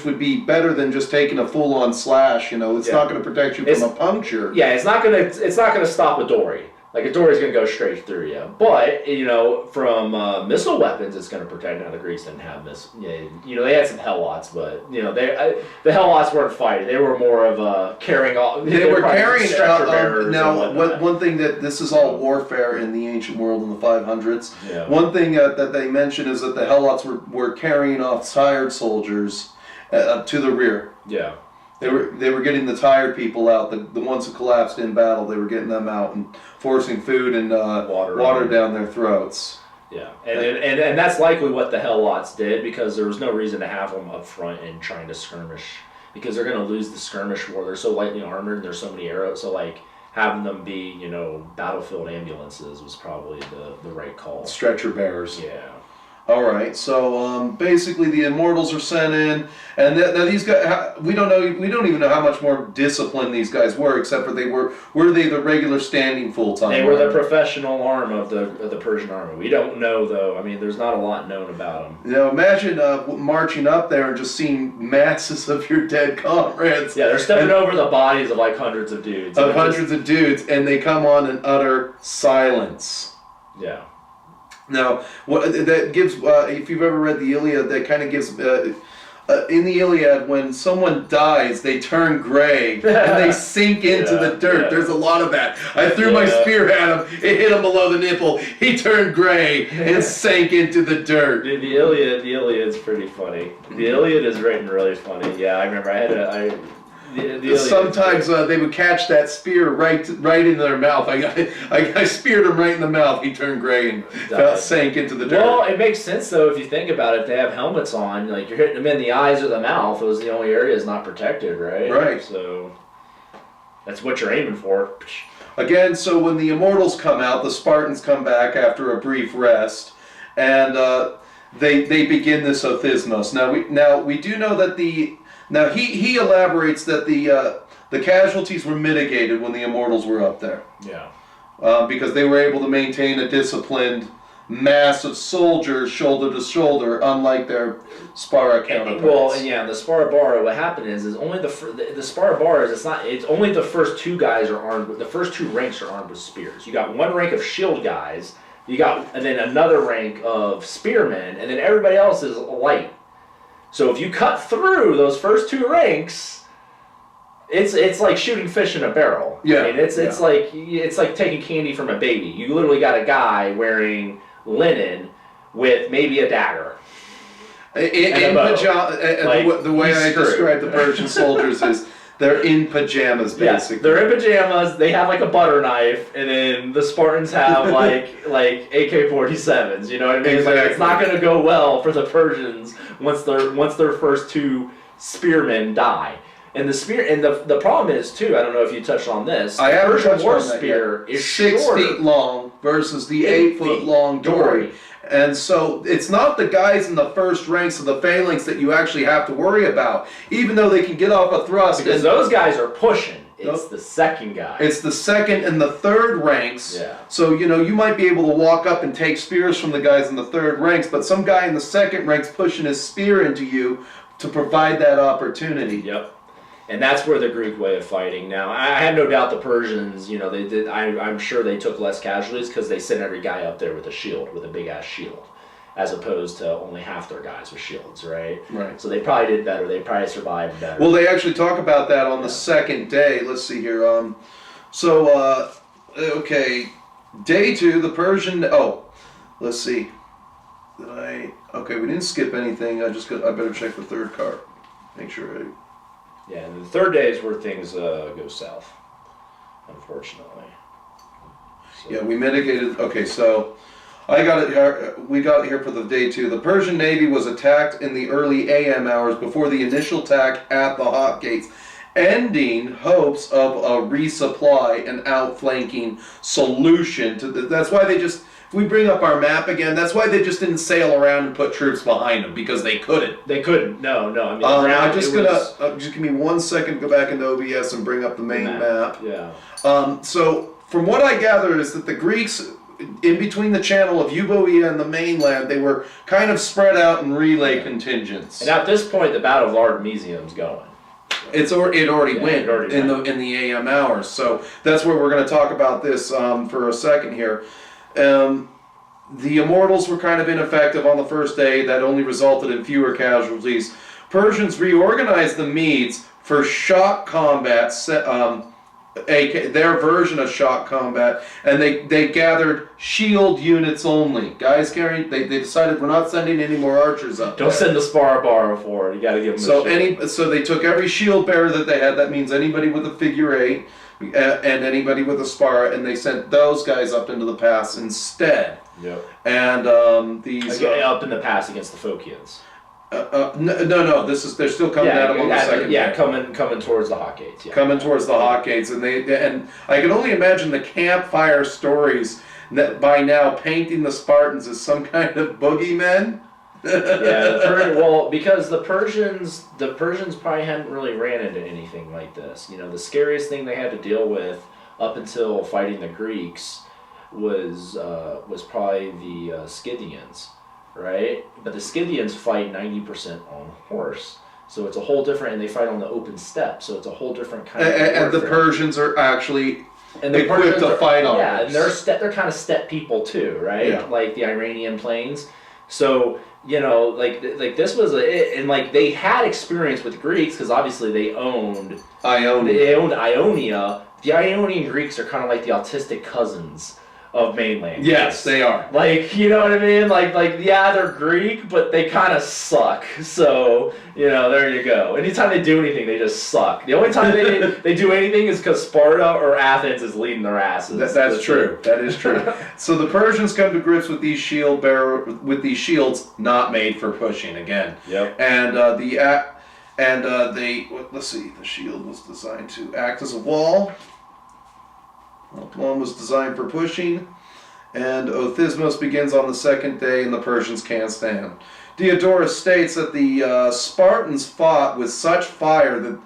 would be better than just taking a full-on slash, you know, it's not going to protect you from a puncture. Yeah, it's not gonna stop a dory. Like a dory's gonna go straight through you. But you know, from missile weapons, it's gonna protect. Now the Greeks didn't have this. You know, they had some helots, but you know, the helots weren't fighting. They were more of carrying all. They were carrying stretcher bearers. Now, one thing that this is all warfare in the ancient world in the 500s. Yeah. One thing that they mention is that the helots were carrying off tired soldiers to the rear. Yeah. They were getting the tired people out, the ones who collapsed in battle. They were getting them out and forcing food and water down their throats. Yeah, and that's likely what the helots did, because there was no reason to have them up front and trying to skirmish, because they're going to lose the skirmish war. They're so lightly armored and there's so many arrows. So like having them be, you know, battlefield ambulances was probably the right call. Stretcher bearers. Yeah. All right, so basically the immortals are sent in, and now these guys, we don't even know how much more disciplined these guys were, except for were they the regular standing full-time? They were the professional arm of the Persian army. We don't know though. I mean, there's not a lot known about them. You know, imagine marching up there and just seeing masses of your dead comrades. Yeah, they're stepping over the bodies of like hundreds of dudes. Of dudes, and they come on in utter silence. Yeah. Now, what that gives, if you've ever read the Iliad, that kind of gives, in the Iliad, when someone dies, they turn gray, and they sink into the dirt. Yeah. There's a lot of that. I threw my spear at him, it hit him below the nipple, he turned gray, and sank into the dirt. Dude, the Iliad's pretty funny. The Iliad is written really funny. Yeah, I remember Sometimes they would catch that spear right into their mouth. I speared him right in the mouth. He turned gray and sank into the dirt. Well, it makes sense though if you think about it. If they have helmets on, like you're hitting them in the eyes or the mouth. Those are the only areas not protected, right? Right. So that's what you're aiming for. Again, so when the immortals come out, the Spartans come back after a brief rest, and they begin this Othismos. Now we do know that he elaborates that the casualties were mitigated when the immortals were up there. Yeah. Because they were able to maintain a disciplined mass of soldiers shoulder to shoulder, unlike their Sparta counterparts. Well, yeah, the Sparta bar. What happened is only the Sparta bars. It's only the first two guys are armed. The first two ranks are armed with spears. You got one rank of shield guys. And then another rank of spearmen, and then everybody else is light. So if you cut through those first two ranks, it's like shooting fish in a barrel. Yeah. I mean, it's like taking candy from a baby. You literally got a guy wearing linen with maybe a dagger. In pajamas. The way I describe the Persian soldiers is they're in pajamas, basically. Yeah, they're in pajamas. They have like a butter knife, and then the Spartans have like AK-47s. You know what I mean? Exactly. Like, it's not going to go well for the Persians once their first two spearmen die. And the problem is too. I don't know if you touched on this. I haven't touched war on that spear yet. is 6 shorter. feet long versus the 8 foot long dory. And so it's not the guys in the first ranks of the phalanx that you actually have to worry about, even though they can get off a thrust. Because those guys are pushing. It's the second guy. It's the second and the third ranks. Yeah. So, you might be able to walk up and take spears from the guys in the third ranks, but some guy in the second rank's pushing his spear into you to provide that opportunity. Yep. And that's where the Greek way of fighting. Now, I have no doubt the Persians, they did. I'm sure they took less casualties because they sent every guy up there with a shield, with a big ass shield, as opposed to only half their guys with shields, right? Right. So they probably did better. They probably survived better. Well, they actually talk about that on the second day. Let's see here. Okay, day 2, the Persian. Oh, let's see. Okay, we didn't skip anything. I better check the third card. Make sure. Yeah, and the third day is where things go south, unfortunately. So. Yeah, we mitigated. Okay, so I got it here. We got it here for the day 2. The Persian Navy was attacked in the early AM hours before the initial attack at the Hot Gates, ending hopes of a resupply and outflanking solution to that's why they just. If we bring up our map again, that's why they just didn't sail around and put troops behind them, because they couldn't. They couldn't. No. I mean, just give me 1 second to go back into OBS and bring up the main map. Yeah. So from what I gathered is that the Greeks, in between the channel of Euboea and the mainland, they were kind of spread out in relay contingents. And at this point, the Battle of Artemisium's going. It already went in the AM hours. So that's where we're going to talk about this for a second here. The immortals were kind of ineffective on the first day. That only resulted in fewer casualties. Persians reorganized the Medes for shock combat, their version of shock combat, and they gathered shield units only. Guys carrying, they decided we're not sending any more archers up. Don't send the Sparta bar forward. You got to give them. So they took every shield bearer that they had. That means anybody with a figure 8. And anybody with a spar, and they sent those guys up into the pass instead. Yep. And these up in the pass against the Phocians. No. They're still coming at them on the second. Yeah, coming towards the Hot Gates. Yeah. Coming towards the Hot Gates, and I can only imagine the campfire stories by now painting the Spartans as some kind of boogeymen. Well, because the Persians probably hadn't really ran into anything like this. You know, the scariest thing they had to deal with up until fighting the Greeks was probably the Scythians, right? But the Scythians fight 90% on horse, so it's a whole different, and they fight on the open steppe, so it's a whole different kind of warfare. And the Persians are actually equipped Persians to fight on yeah, horse. and they're kind of steppe people too, right? Yeah. Like the Iranian plains. So, you know, like this was and like they had experience with Greeks because obviously they owned Ionia. The Ionian Greeks are kind of like the autistic cousins of mainland Greece. Yes, they are. Like, you know what I mean? Like yeah, they're Greek, but they kind of suck. So, you know, there you go. Anytime they do anything, they just suck. The only time they do anything is because Sparta or Athens is leading their asses. That's true. That is true. So the Persians come to grips with these shields not made for pushing again. Yep. And let's see. The shield was designed to act as a wall. One was designed for pushing, and Othismos begins on the second day, and the Persians can't stand. Diodorus states that the Spartans fought with such fire that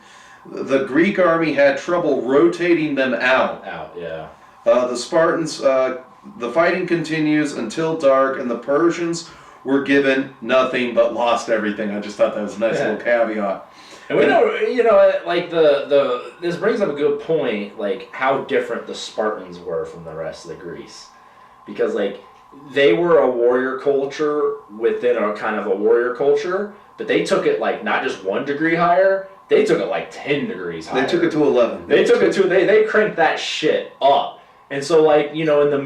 the Greek army had trouble rotating them out. Yeah. The Spartans, the fighting continues until dark, and the Persians were given nothing but lost everything. I just thought that was a nice little caveat. And we know, you know, like this brings up a good point, like how different the Spartans were from the rest of the Greece, because like they were a warrior culture within a kind of a warrior culture, but they took it like not just 1 degree higher, they took it like 10 degrees higher. They took it to 11. They cranked that shit up. And so, like, you know, in the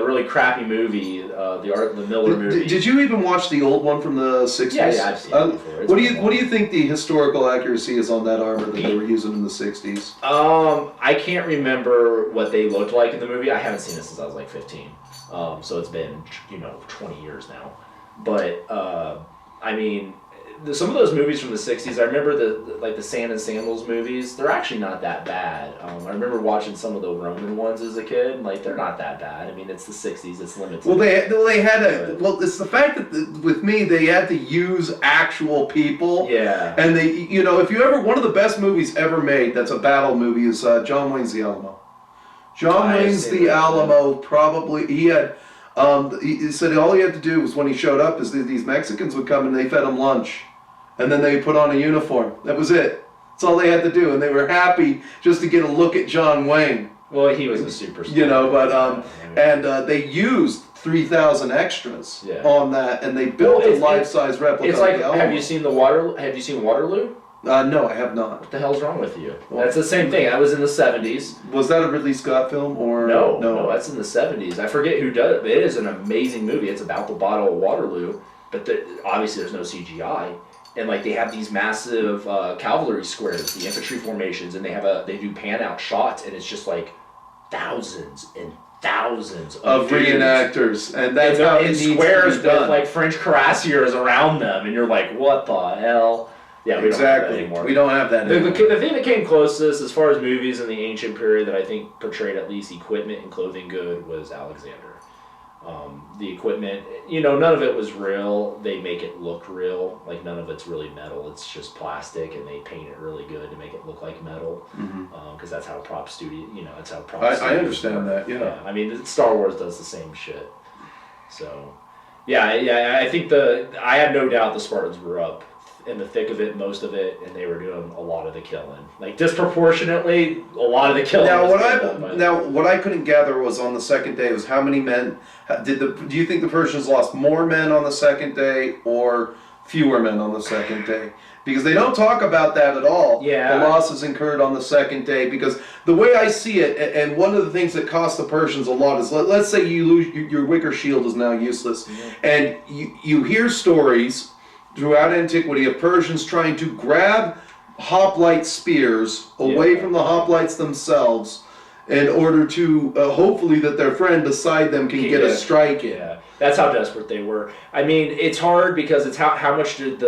really crappy movie, the Miller movie. Did you even watch the old one from the 60s? Yeah, I've seen it before. What do you think the historical accuracy is on that armor that they were using in the 60s? I can't remember what they looked like in the movie. I haven't seen it since I was like 15. So it's been, 20 years now. But, I mean, some of those movies from the 60s, I remember the Sand and Sandals movies, they're actually not that bad. I remember watching some of the Roman ones as a kid, like they're not that bad. I mean, it's the 60s, it's limited. Well, it's the fact that with me, they had to use actual people. Yeah. And one of the best movies ever made that's a battle movie is John Wayne's The Alamo. John Wayne's The Alamo he said all he had to do was when he showed up is these Mexicans would come and they fed him lunch. And then they put on a uniform. That was it. That's all they had to do. And they were happy just to get a look at John Wayne. Well, he was a superstar. They used 3,000 extras on that, and they built a life-size replica. It's like, of the Alamo. have you seen Waterloo? No, I have not. What the hell's wrong with you? That's the same thing. That was in the 70s. Was that a Ridley Scott film or no? That's in the 70s. I forget who does it, but it is an amazing movie. It's about the Battle of Waterloo, but obviously there's no CGI. And like they have these massive cavalry squares, the infantry formations, and they do pan out shots, and it's just like thousands and thousands of reenactors, and that's how it needs squares to be done. with like French cuirassiers around them, and you're like, what the hell? Yeah, we don't have that anymore. We don't have that anymore. The thing that came closest as far as movies in the ancient period that I think portrayed at least equipment and clothing good was Alexander. The equipment, none of it was real. They make it look real. Like, none of it's really metal. It's just plastic, and they paint it really good to make it look like metal. Because that's how prop studio, that's how prop studio. I understand that, yeah. I mean, Star Wars does the same shit. So, I think I have no doubt the Spartans were up in the thick of it, most of it, and they were doing a lot of the killing. Like, disproportionately, a lot of the killing. What I couldn't gather was on the second day was how many men do you think the Persians lost more men on the second day or fewer men on the second day? Because they don't talk about that at all. Yeah. The losses incurred on the second day, because the way I see it, and one of the things that cost the Persians a lot is, let's say you lose, your wicker shield is now useless, and you hear stories throughout antiquity of Persians trying to grab hoplite spears away from the hoplites themselves in order to hopefully that their friend beside them can get a strike in. Yeah, that's how desperate they were. I mean, it's hard because it's how much did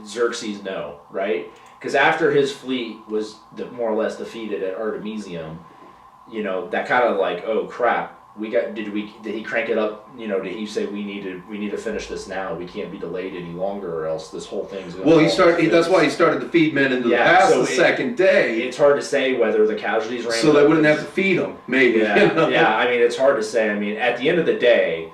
Xerxes know, right? Because after his fleet was more or less defeated at Artemisium, that kind of like, oh crap. Did he crank it up? Did he say we need to finish this now? We can't be delayed any longer, or else this whole thing's going to that's why he started to feed men into the pass the second day. It's hard to say whether the casualties ran so they wouldn't have to feed them, maybe. Yeah. I mean, it's hard to say. I mean, at the end of the day,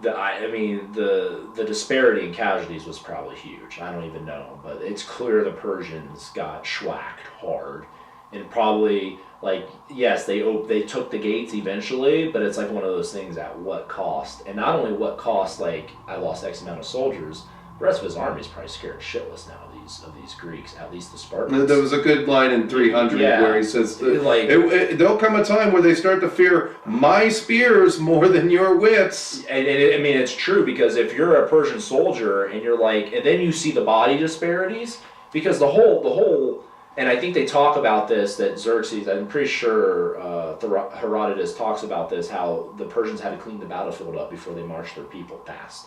the disparity in casualties was probably huge. I don't even know, but it's clear the Persians got schwacked hard, and probably. Like, yes, they took the gates eventually, but it's like one of those things at what cost? And not only what cost, like, I lost X amount of soldiers, the rest of his army's probably scared shitless now of these Greeks, at least the Spartans. There was a good line in 300 where he says, there'll come a time where they start to fear my spears more than your whips. And it's true, because if you're a Persian soldier and you're like, and then you see the body disparities, because the whole and I think they talk about this, that Xerxes, I'm pretty sure Herodotus talks about this, how the Persians had to clean the battlefield up before they marched their people past.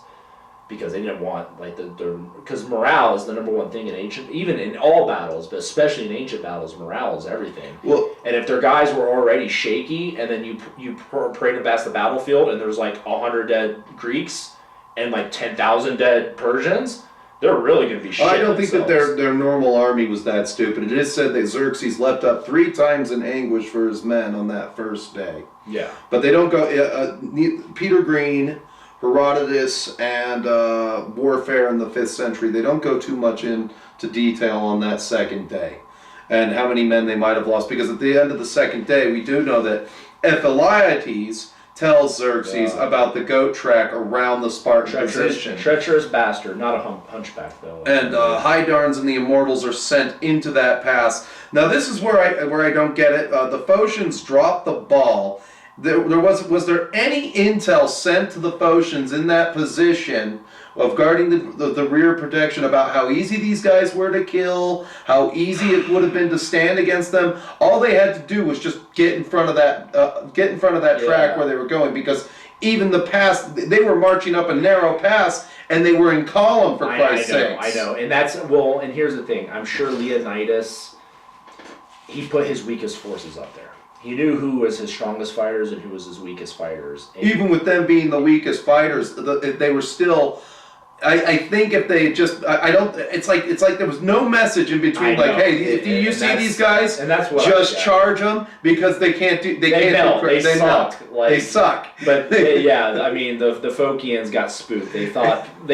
Because they didn't want, like, because morale is the number one thing in even in all battles, but especially in ancient battles, morale is everything. Well, and if their guys were already shaky, and then you parade them past the battlefield, and there's like 100 dead Greeks, and like 10,000 dead Persians, they're really going to be shit. I don't think that their normal army was that stupid. It is said that Xerxes leapt up 3 times in anguish for his men on that first day. Yeah. But they don't go... Peter Green, Herodotus, and Warfare in the 5th century, they don't go too much into detail on that second day and how many men they might have lost. Because at the end of the second day, we do know that Ephialtes tells Xerxes about the goat track around the Spartan position. Treacherous bastard, not a hunchback though. And Hydarnes and the Immortals are sent into that pass. Now this is where I don't get it. The Phocians dropped the ball. Was there any intel sent to the Phocians in that position of guarding the rear protection about how easy these guys were to kill, how easy it would have been to stand against them? All they had to do was just get in front of that track where they were going, because even the pass, they were marching up a narrow pass and they were in column, for Christ's sake. I know, and here's the thing. I'm sure Leonidas, he put his weakest forces up there. He knew who was his strongest fighters and who was his weakest fighters. And even with them being the weakest fighters, they were still. I think if they just, I don't. It's like there was no message in between. Like, hey, if you see these guys, and that's what just charge them, because they can't do. They can't. They suck. They suck. But I mean, the Phocians got spooked. They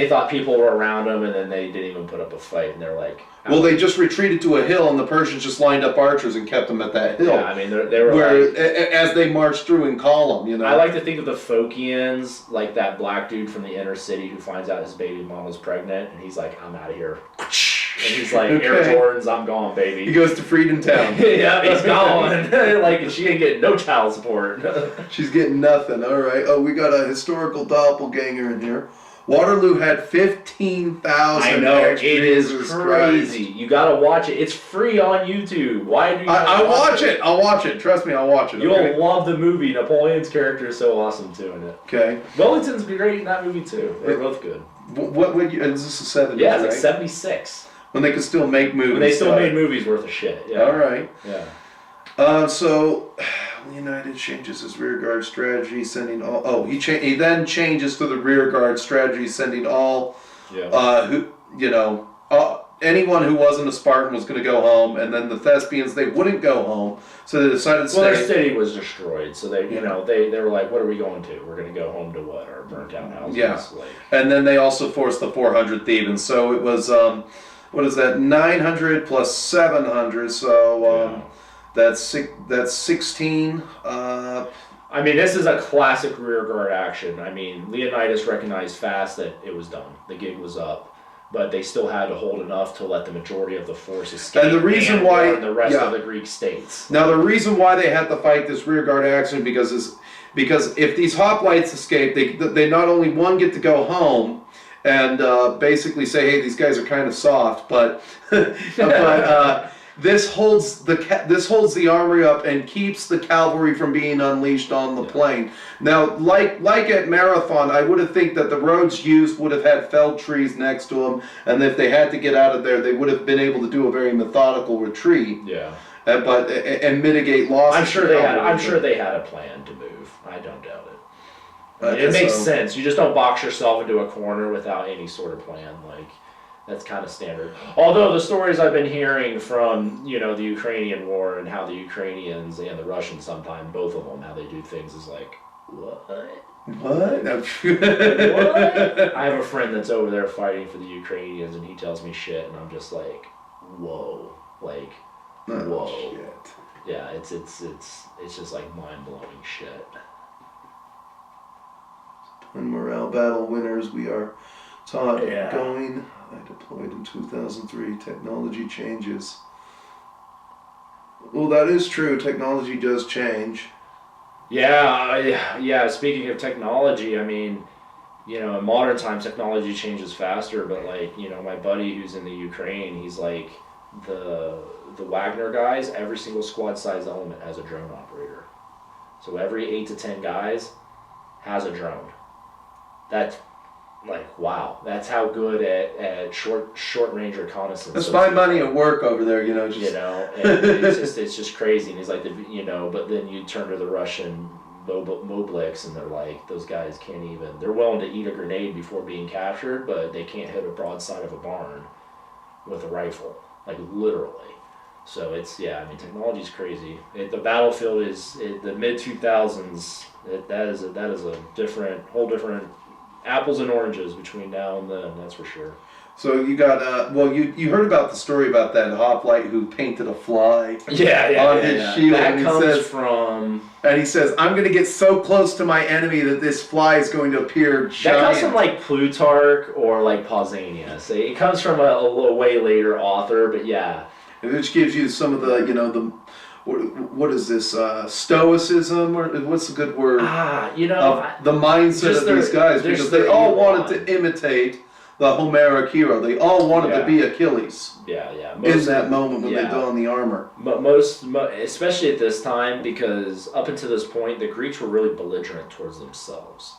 thought people were around them, and then they didn't even put up a fight. And they're like, well, they just retreated to a hill, and the Persians just lined up archers and kept them at that hill. Yeah, I mean, they were as they marched through in column. I like to think of the Phocians like that black dude from the inner city who finds out his baby mama's pregnant, and he's like, I'm out of here. And he's like, Air Jordans, I'm gone, baby. He goes to Freedom Town. Yeah, he's gone. Like, she ain't getting no child support. She's getting nothing. All right. Oh, we got a historical doppelganger in here. Waterloo had 15,000. I know, it is crazy. You gotta watch it. It's free on YouTube. Why do you? I'll watch it. I'll watch it. Trust me, I'll watch it. You'll love the movie. Napoleon's character is so awesome too in it. Okay. Wellington's great in that movie too. They're both good. What would you? Is this a 70s? Yeah, it's like 76. When they could still make movies. When they still made movies worth of shit. Yeah. All right. Yeah. So Leonidas changes his rear guard strategy, sending all. Oh, he then changes to the rear guard strategy, sending all. Yeah. Anyone who wasn't a Spartan was going to go home, and then the Thespians, they wouldn't go home, so they decided to stay. Well, their city was destroyed, so they were like, what are we going to? We're going to go home to what? Our burnt out houses. Yeah. And then they also forced the 400 Thebans, so it was what is that? 900 plus 700, so that's 16. I mean, this is a classic rearguard action. I mean, Leonidas recognized fast that it was done. The gig was up. But they still had to hold enough to let the majority of the force escape. And the reason why the rest of the Greek states. Now, the reason why they had to fight this rearguard action because if these hoplites escape, they not only get to go home and basically say, hey, these guys are kind of soft, but this holds the armory up and keeps the cavalry from being unleashed on the plain. Now, like at Marathon, I would have think that the roads used would have had felled trees next to them, and if they had to get out of there, they would have been able to do a very methodical retreat. Yeah. and mitigate losses. I'm sure they had. I'm sure they had a plan to move. I don't doubt it. It makes sense. You just don't box yourself into a corner without any sort of plan. Like, that's kind of standard. Although the stories I've been hearing from, the Ukrainian war and how the Ukrainians and the Russians sometimes, both of them, how they do things is like, what? What? What? I have a friend that's over there fighting for the Ukrainians, and he tells me shit, and I'm just like, whoa, like, whoa. Shit. Yeah, it's just like mind blowing shit. Twin morale battle winners, we are taught Yeah. going. I deployed in 2003. Technology changes. Well, that is true. Technology does change. Yeah. Speaking of technology, I mean, in modern times, technology changes faster. But like, my buddy who's in the Ukraine, he's like the Wagner guys. Every single squad size element has a drone operator. So every 8 to 10 guys has a drone. That's like, wow. That's how good at short range reconnaissance. That's my money at work over there. And it's just crazy. And he's like, but then you turn to the Russian Mobliks, and they're like, those guys can't even. They're willing to eat a grenade before being captured, but they can't hit a broadside of a barn with a rifle, like literally. So technology's crazy. The battlefield is the mid 2000s. That is a whole different apples and oranges between now and then. That's for sure. So you got you heard about the story about that hoplite who painted a fly on his shield. That comes from. And he says, "I'm going to get so close to my enemy that this fly is going to appear giant." That comes from like Plutarch or like Pausanias. It comes from a way later author, but yeah. Which gives you some of the what is this stoicism, or what's a good word? The mindset of these guys, because they all wanted to imitate the Homeric hero. They all wanted to be Achilles. Yeah. In that moment when they don the armor. But especially at this time, because up until this point, the Greeks were really belligerent towards themselves.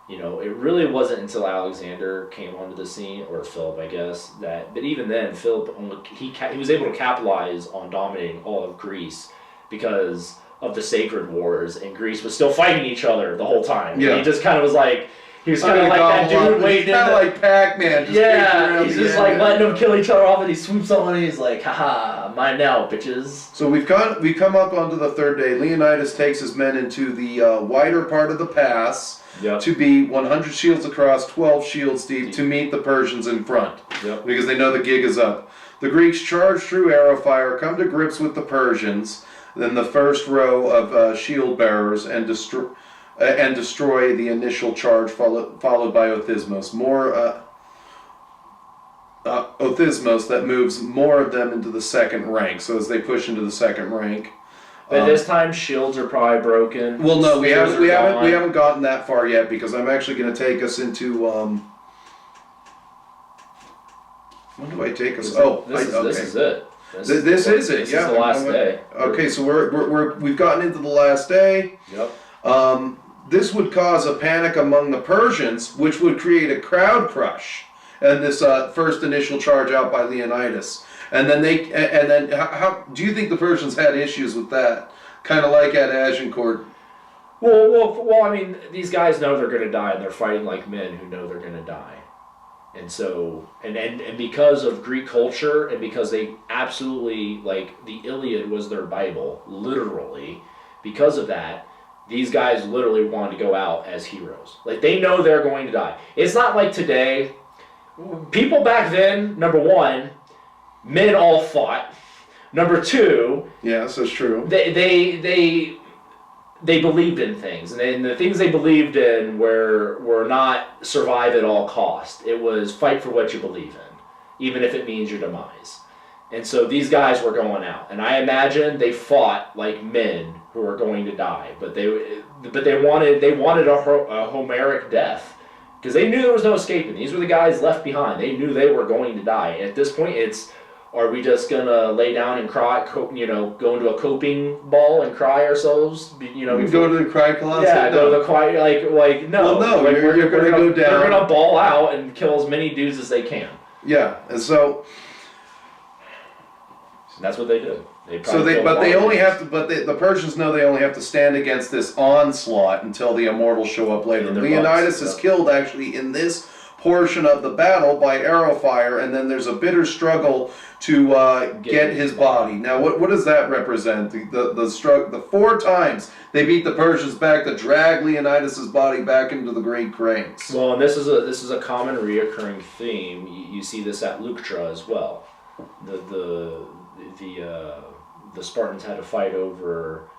It really wasn't until Alexander came onto the scene, or Philip, I guess, but even then, Philip he was able to capitalize on dominating all of Greece because of the sacred wars, and Greece was still fighting each other the whole time. Yeah. And he just kind of was like. He was kind of like that dude waiting. Kind of like Pac-Man. He's just like letting them kill each other off, and he swoops on, and he's like, "Haha, mine now, bitches." So we come up onto the third day. Leonidas takes his men into the wider part of the pass to be 100 shields across, 12 shields deep, to meet the Persians in front, because they know the gig is up. The Greeks charge through arrow fire, come to grips with the Persians, then the first row of shield bearers, and destroy the initial charge, followed by Othismos. Othismos that moves more of them into the second rank. So as they push into the second rank, but this time shields are probably broken. Well, no, we haven't gotten that far yet, because I'm actually going to take us into. When do I take us? This is it. This is it. This is the last day. Okay, so we've gotten into the last day. Yep. This would cause a panic among the Persians, which would create a crowd crush, and this first initial charge out by Leonidas. And then how do you think the Persians had issues with that? Kind of like at Agincourt. Well, I mean, these guys know they're going to die, and they're fighting like men who know they're going to die. And so, and because of Greek culture, and because they absolutely, like, the Iliad was their Bible, literally, because of that, these guys literally wanted to go out as heroes. Like, they know they're going to die. It's not like today. People back then, number one, men all fought. Number two, yes, that's true. They believed in things, and the things they believed in were not survive at all cost. It was fight for what you believe in, even if it means your demise. And so these guys were going out, and I imagine they fought like men who were going to die, but they wanted a Homeric death, because they knew there was no escaping. These were the guys left behind. They knew they were going to die. And at this point, are we just gonna lay down and cry? Go into a coping ball and cry ourselves? We go to the cry closet. Yeah, go to the cry. Like no. Well, no, you're gonna go down. They're gonna ball out and kill as many dudes as they can. Yeah, and so that's what they did. The Persians know they only have to stand against this onslaught until the immortals show up later. Leonidas is killed actually in this portion of the battle by arrow fire, and then there's a bitter struggle to get his body. Now, what does that represent? The 4 times they beat the Persians back to drag Leonidas's body back into the Great Cranes. Well, and this is a common reoccurring theme. You see this at Leuctra as well. The Spartans had to fight over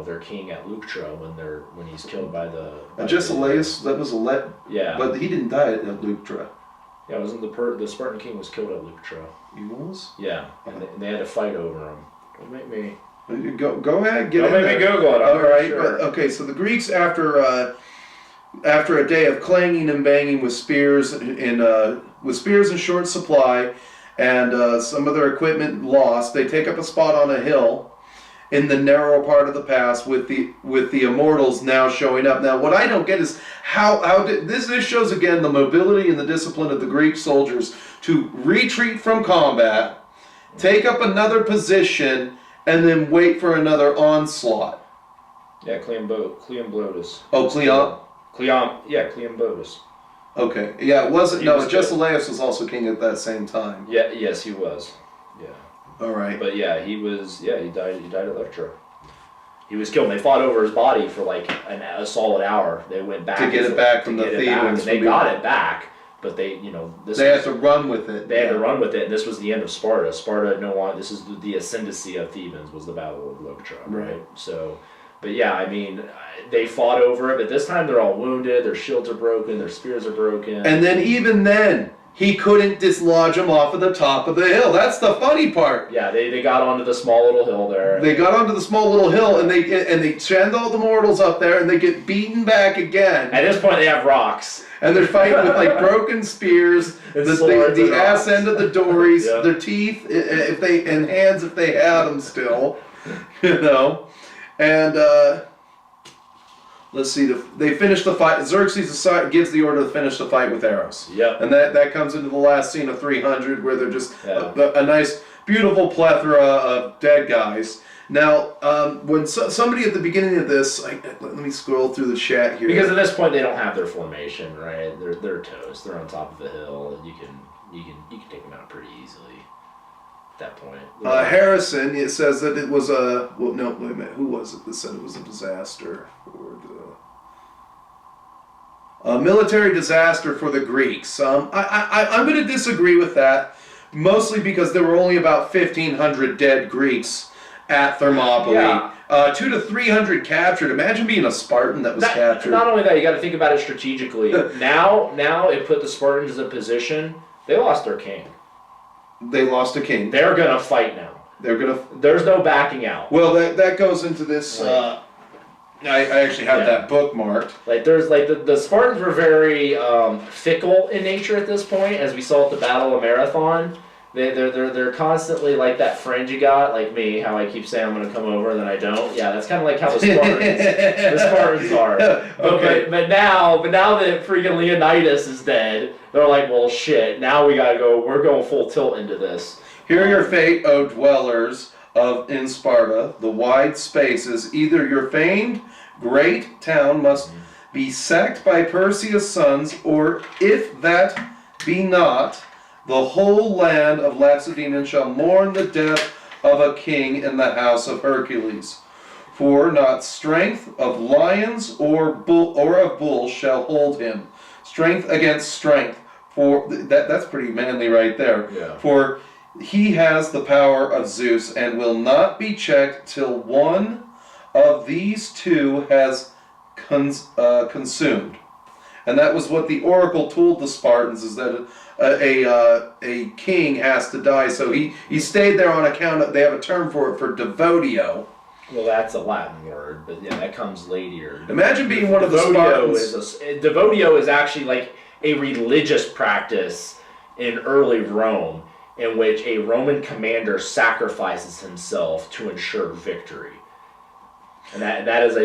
their king at Leuctra when he's killed by the Agesilaus, that was yeah, but he didn't die at Leuctra. Yeah, wasn't the Spartan king was killed at Leuctra? He was? Yeah, and they had to fight over him. Don't make me go ahead, don't make me Google it. All right, sure. But okay, so the Greeks after a day of clanging and banging with spears in short supply, and some of their equipment lost, they take up a spot on a hill in the narrow part of the pass with the immortals now showing up. Now, what I don't get is how did this shows again the mobility and the discipline of the Greek soldiers to retreat from combat, take up another position, and then wait for another onslaught. Yeah, Cleombrotus. Oh, Cleombrotus. Okay, yeah, it wasn't. No, Agesilaus was also king at that same time. Yeah, yes, he was. Yeah. All right. But yeah, he was. Yeah, he died. He died at Leuctra. He was killed. And they fought over his body for like a solid hour. They went back to get it back from the Thebans. They got it back, but they had to run with it. They had to run with it, and this was the end of Sparta. Sparta no longer. This is the ascendancy of Thebans was the Battle of Leuctra, right? So. But yeah, I mean, they fought over it, but this time they're all wounded, their shields are broken, their spears are broken. And then even then, he couldn't dislodge them off of the top of the hill. That's the funny part. Yeah, they got onto the small little hill there. They got onto the small little hill, and they send all the mortals up there, and they get beaten back again. At this point, they have rocks. And they're fighting with like broken spears, the ass end of the dories, yeah. Their teeth, and hands if they had them still, And let's see, they finish the fight. Xerxes gives the order to finish the fight with arrows. Yep. And that comes into the last scene of 300, where they're just a nice, beautiful plethora of dead guys. Now, when somebody at the beginning of this, let me scroll through the chat here. Because at this point they don't have their formation, right? They're toast. They're on top of a hill, and you can take them out pretty easily. At that point. Harrison, it says that it was a... Well, no, wait a minute. Who was it that said it was a disaster? A military disaster for the Greeks. I'm going to disagree with that, mostly because there were only about 1,500 dead Greeks at Thermopylae. Yeah. 200 to 300 captured. Imagine being a Spartan that was captured. Not only that, you got to think about it strategically. now it put the Spartans in a position. They lost their king. They lost a king. They're gonna fight now. There's no backing out. Well, that goes into this. I actually have that bookmarked. Like there's the Spartans were very fickle in nature at this point, as we saw at the Battle of Marathon. They're constantly like that friend you got, like me, how I keep saying I'm gonna come over and then I don't. Yeah, that's kind of like how the Spartans are. Okay. But now that freaking Leonidas is dead, they're like, well, shit. Now we gotta go. We're going full tilt into this. Hear your fate, O dwellers in Sparta. The wide spaces. Either your famed great town must be sacked by Perseus' sons, or if that be not, the whole land of Lacedaemon shall mourn the death of a king in the house of Hercules. For not strength of lions or of bulls shall hold him. Strength against strength. For that's pretty manly right there. Yeah. For he has the power of Zeus and will not be checked till one of these two has consumed. And that was what the oracle told the Spartans, is that a king has to die. So he stayed there on account of, they have a term for it, for devotio. Well, that's a Latin word, but yeah, that comes later. Imagine being one of the Spartans. Devotio is actually like a religious practice in early Rome, in which a Roman commander sacrifices himself to ensure victory. And that is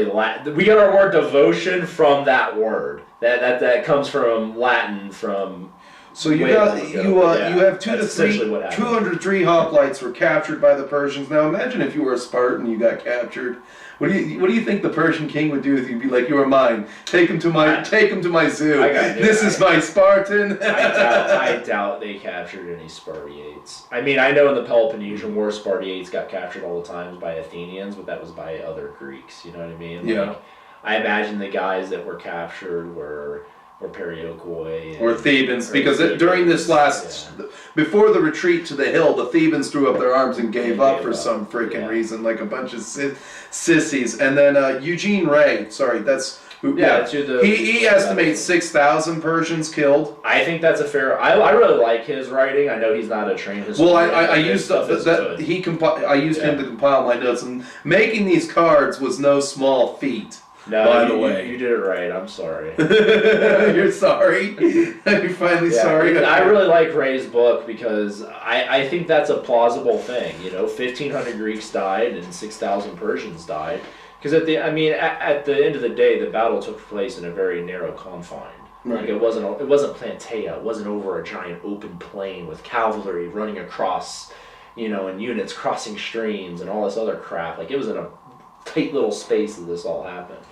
we get our word devotion from that word. That comes from Latin, from So you Way got long ago, you have that's essentially what happened. 203 hoplites were captured by the Persians. Now imagine if you were a Spartan, you got captured. What do you think the Persian king would do with you? Be like, you are mine. Take him to my zoo. This is my Spartan. I doubt they captured any Spartiates. I mean, I know in the Peloponnesian War, Spartiates got captured all the times by Athenians, but that was by other Greeks. You know what I mean? Yeah. Like, I imagine the guys that were captured were Periokoi or Thebans, because Thebans, during this before the retreat to the hill, the Thebans threw up their arms and gave up for some freaking reason, like a bunch of sissies. And then Eugene Ray, sorry, that's who. He estimates 6,000 Persians killed. I think that's a fair. I really like his writing. I know he's not a trained historian. Well, I used I used him to compile my notes, and making these cards was no small feat. No, by the way, you did it right. I'm sorry. You're sorry. You're finally sorry. I really like Ray's book because I think that's a plausible thing. 1,500 Greeks died and 6,000 Persians died. Because at the end of the day, the battle took place in a very narrow confine. Right. Like it wasn't Plantea. It wasn't over a giant open plain with cavalry running across, and units crossing streams and all this other crap. Like it was in a tight little space that this all happened.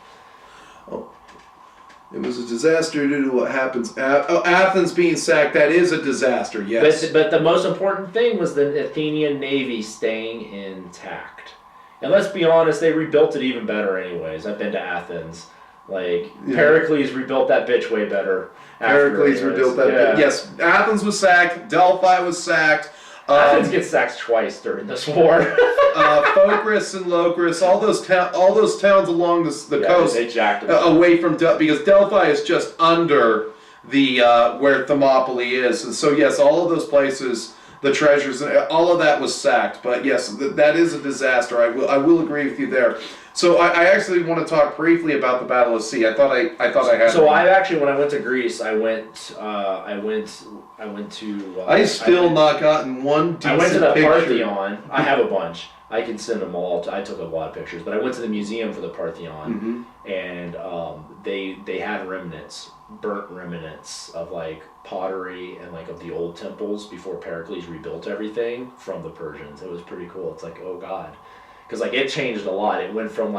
Oh. It was a disaster due to what happens. Athens being sacked, that is a disaster, yes. But the most important thing was the Athenian navy staying intact. And let's be honest, they rebuilt it even better anyways. I've been to Athens. Pericles rebuilt that bitch way better. Pericles rebuilt that bitch. Yes, Athens was sacked, Delphi was sacked. Athens gets sacked twice during this war. Phocris and Locris, all those towns along the coast, they jacked them away from because Delphi is just under the where Thermopylae is, and so yes, all of those places, the treasures, all of that was sacked. But yes, that is a disaster. I will agree with you there. So I actually want to talk briefly about the Battle of Sea. I thought I had. So I actually, when I went to Greece, I went to. I still not gotten one decent I went to the picture. Parthenon. I have a bunch. I can send them all. I took a lot of pictures, but I went to the museum for the Parthenon, and they had remnants, burnt remnants of pottery and of the old temples before Pericles rebuilt everything from the Persians. It was pretty cool. It's oh god. Because it changed a lot. It went from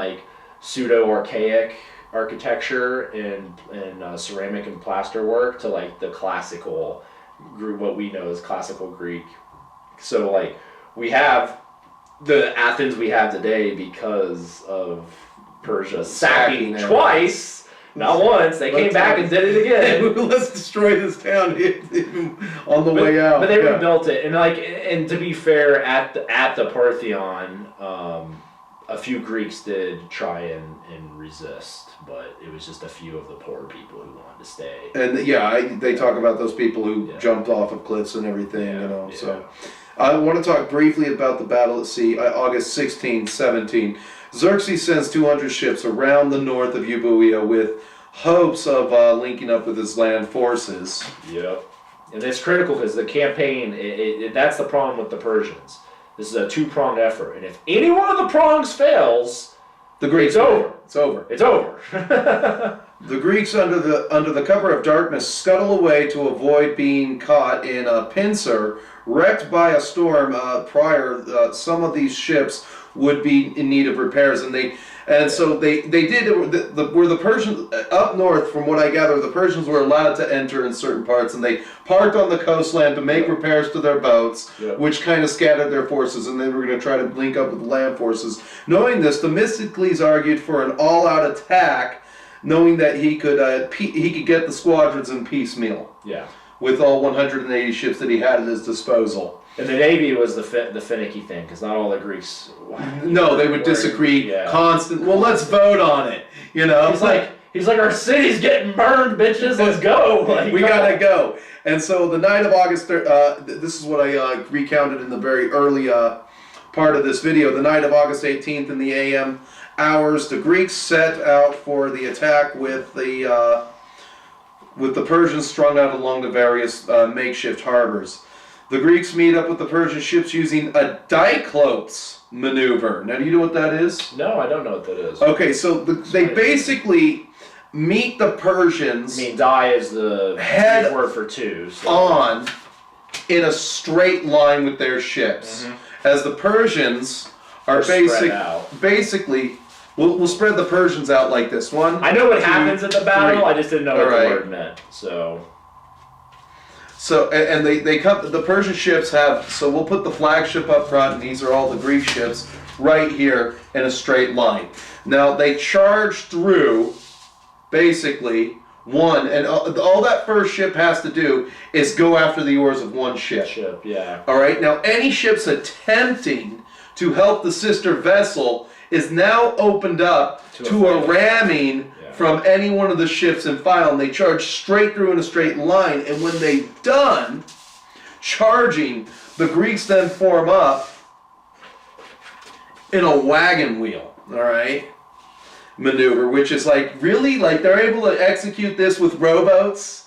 pseudo-archaic architecture and ceramic and plaster work to the classical, what we know as classical Greek. So we have the Athens we have today because of Persia sacking twice. Not once. They came back and did it again. Let's destroy this town on the way out. But they rebuilt it, and to be fair, at the Parthenon, a few Greeks did try and resist, but it was just a few of the poor people who wanted to stay. And they talk about those people who jumped off of cliffs and everything, So I want to talk briefly about the Battle at Sea, August 16, 17. Xerxes sends 200 ships around the north of Euboea with hopes of linking up with his land forces. Yep. And it's critical because the campaign, that's the problem with the Persians. This is a two-pronged effort. And if any one of the prongs fails, the Greeks over. It's over. It's over. The Greeks, under the cover of darkness, scuttle away to avoid being caught in a pincer wrecked by a storm prior. Some of these ships would be in need of repairs, so they did where the Persians up north. From what I gather, the Persians were allowed to enter in certain parts, and they parked on the coastline to make repairs to their boats, which kind of scattered their forces, and they were going to try to link up with the land forces. Knowing this, Themistocles argued for an all-out attack, knowing that he could get the squadrons in piecemeal. Yeah. With all 180 ships that he had at his disposal. And the Navy was the finicky thing, because not all the Greeks... No, they would disagree constant. Well, let's vote on it, He's like, our city's getting burned, bitches, let's go! We gotta go. And so the night of August... this is what I recounted in the very early part of this video. The night of August 18th in the AM hours, the Greeks set out for the attack with the Persians strung out along the various makeshift harbors. The Greeks meet up with the Persian ships using a Diclops maneuver. Now, do you know what that is? No, I don't know what that is. Okay, so they basically meet the Persians. I mean, die is the Head word for two. So. On in a straight line with their ships, as the Persians are basically. We'll spread the Persians out like this. One. I know what happens at the battle. 3. I just didn't know what the word meant. So and they come. The Persian ships have. So we'll put the flagship up front, and these are all the Greek ships right here in a straight line. Now they charge through, basically one, and all that first ship has to do is go after the oars of one ship. Yeah. All right. Now any ships attempting to help the sister vessel is now opened up to a ramming from any one of the ships in file, and they charge straight through in a straight line. And when they've done charging, the Greeks then form up in a wagon wheel, all right, maneuver, which is like, really, like they're able to execute this with rowboats.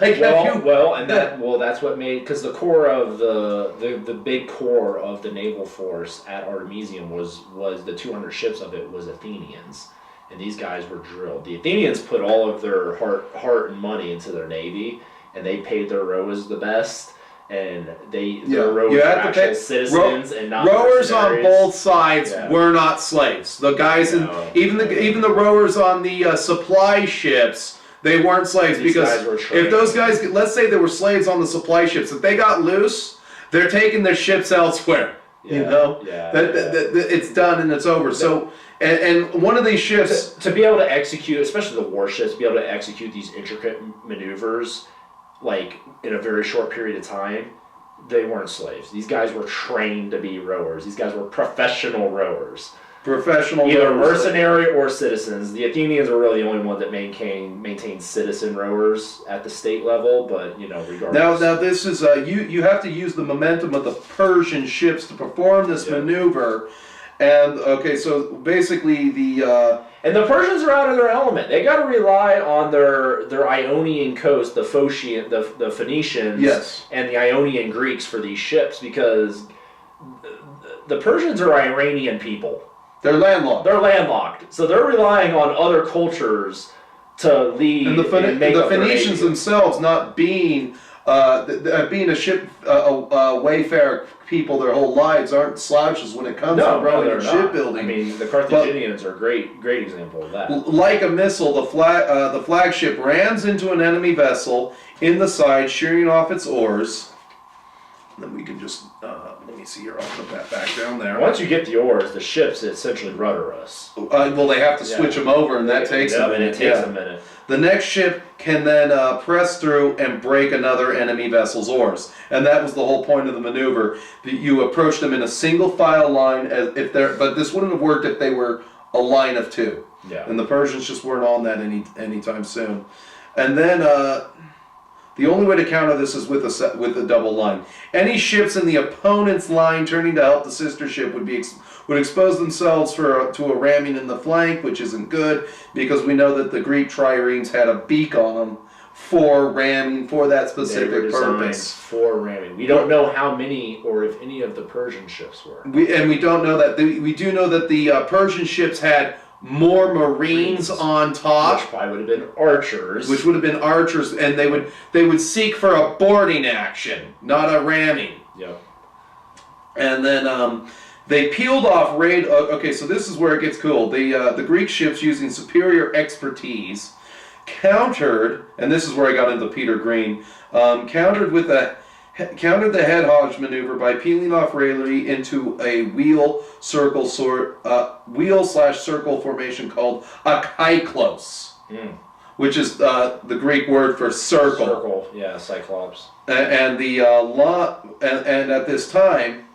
Like, that's what made, because the core of the big core of the naval force at Artemisium was the 200 ships of it was Athenians, and these guys were drilled. The Athenians put all of their heart and money into their navy, and they paid their rowers the best, and their rowers were actual citizens and not rowers on mercenaries. Both sides were not slaves. The guys even the rowers on the supply ships. They weren't slaves. These because if those guys, let's say they were slaves on the supply ships, if they got loose, they're taking their ships elsewhere. It's done and it's over. So, and one of these ships to be able to execute, especially the warships, be able to execute these intricate maneuvers, like in a very short period of time, they weren't slaves. These guys were trained to be rowers. These guys were professional rowers. Either mercenary or citizens. The Athenians were really the only one that maintained citizen rowers at the state level, but regardless. Now this is you have to use the momentum of the Persian ships to perform this maneuver, and so basically and the Persians are out of their element. They got to rely on their Ionian coast, the Phoenicians, and the Ionian Greeks for these ships, because the Persians are Iranian people. They're landlocked. So they're relying on other cultures to lead and the Phoenicians themselves, not being a wayfarer people their whole lives, aren't slouches when it comes to running and shipbuilding. I mean, the Carthaginians are a great example of that. Like a missile, the flagship rams into an enemy vessel in the side, shearing off its oars. Then we can just, let me see here, I'll put that back down there. Once you get the oars, the ships essentially rudderless. Well, they have to switch them over, and that takes a minute. It takes a minute. The next ship can then press through and break another enemy vessel's oars. And that was the whole point of the maneuver. You approach them in a single file line, but this wouldn't have worked if they were a line of two. Yeah. And the Persians just weren't on that anytime soon. And then the only way to counter this is with a double line. Any ships in the opponent's line turning to help the sister ship would expose themselves to a ramming in the flank, which isn't good, because we know that the Greek triremes had a beak on them for ramming, for that specific purpose. For ramming. We don't know how many or if any of the Persian ships were. We don't know that. We do know that the Persian ships had more Marines on top, which probably would have been archers. And they would seek for a boarding action, not a ramming. Yep. And then they peeled off raid. Okay, so this is where it gets cool. The Greek ships, using superior expertise, countered, and this is where I got into Peter Green. Countered the head hodge maneuver by peeling off raillery into a wheel/circle formation called a kyklos, which is the Greek word for circle. Circle, yeah, cyclops. And at this time,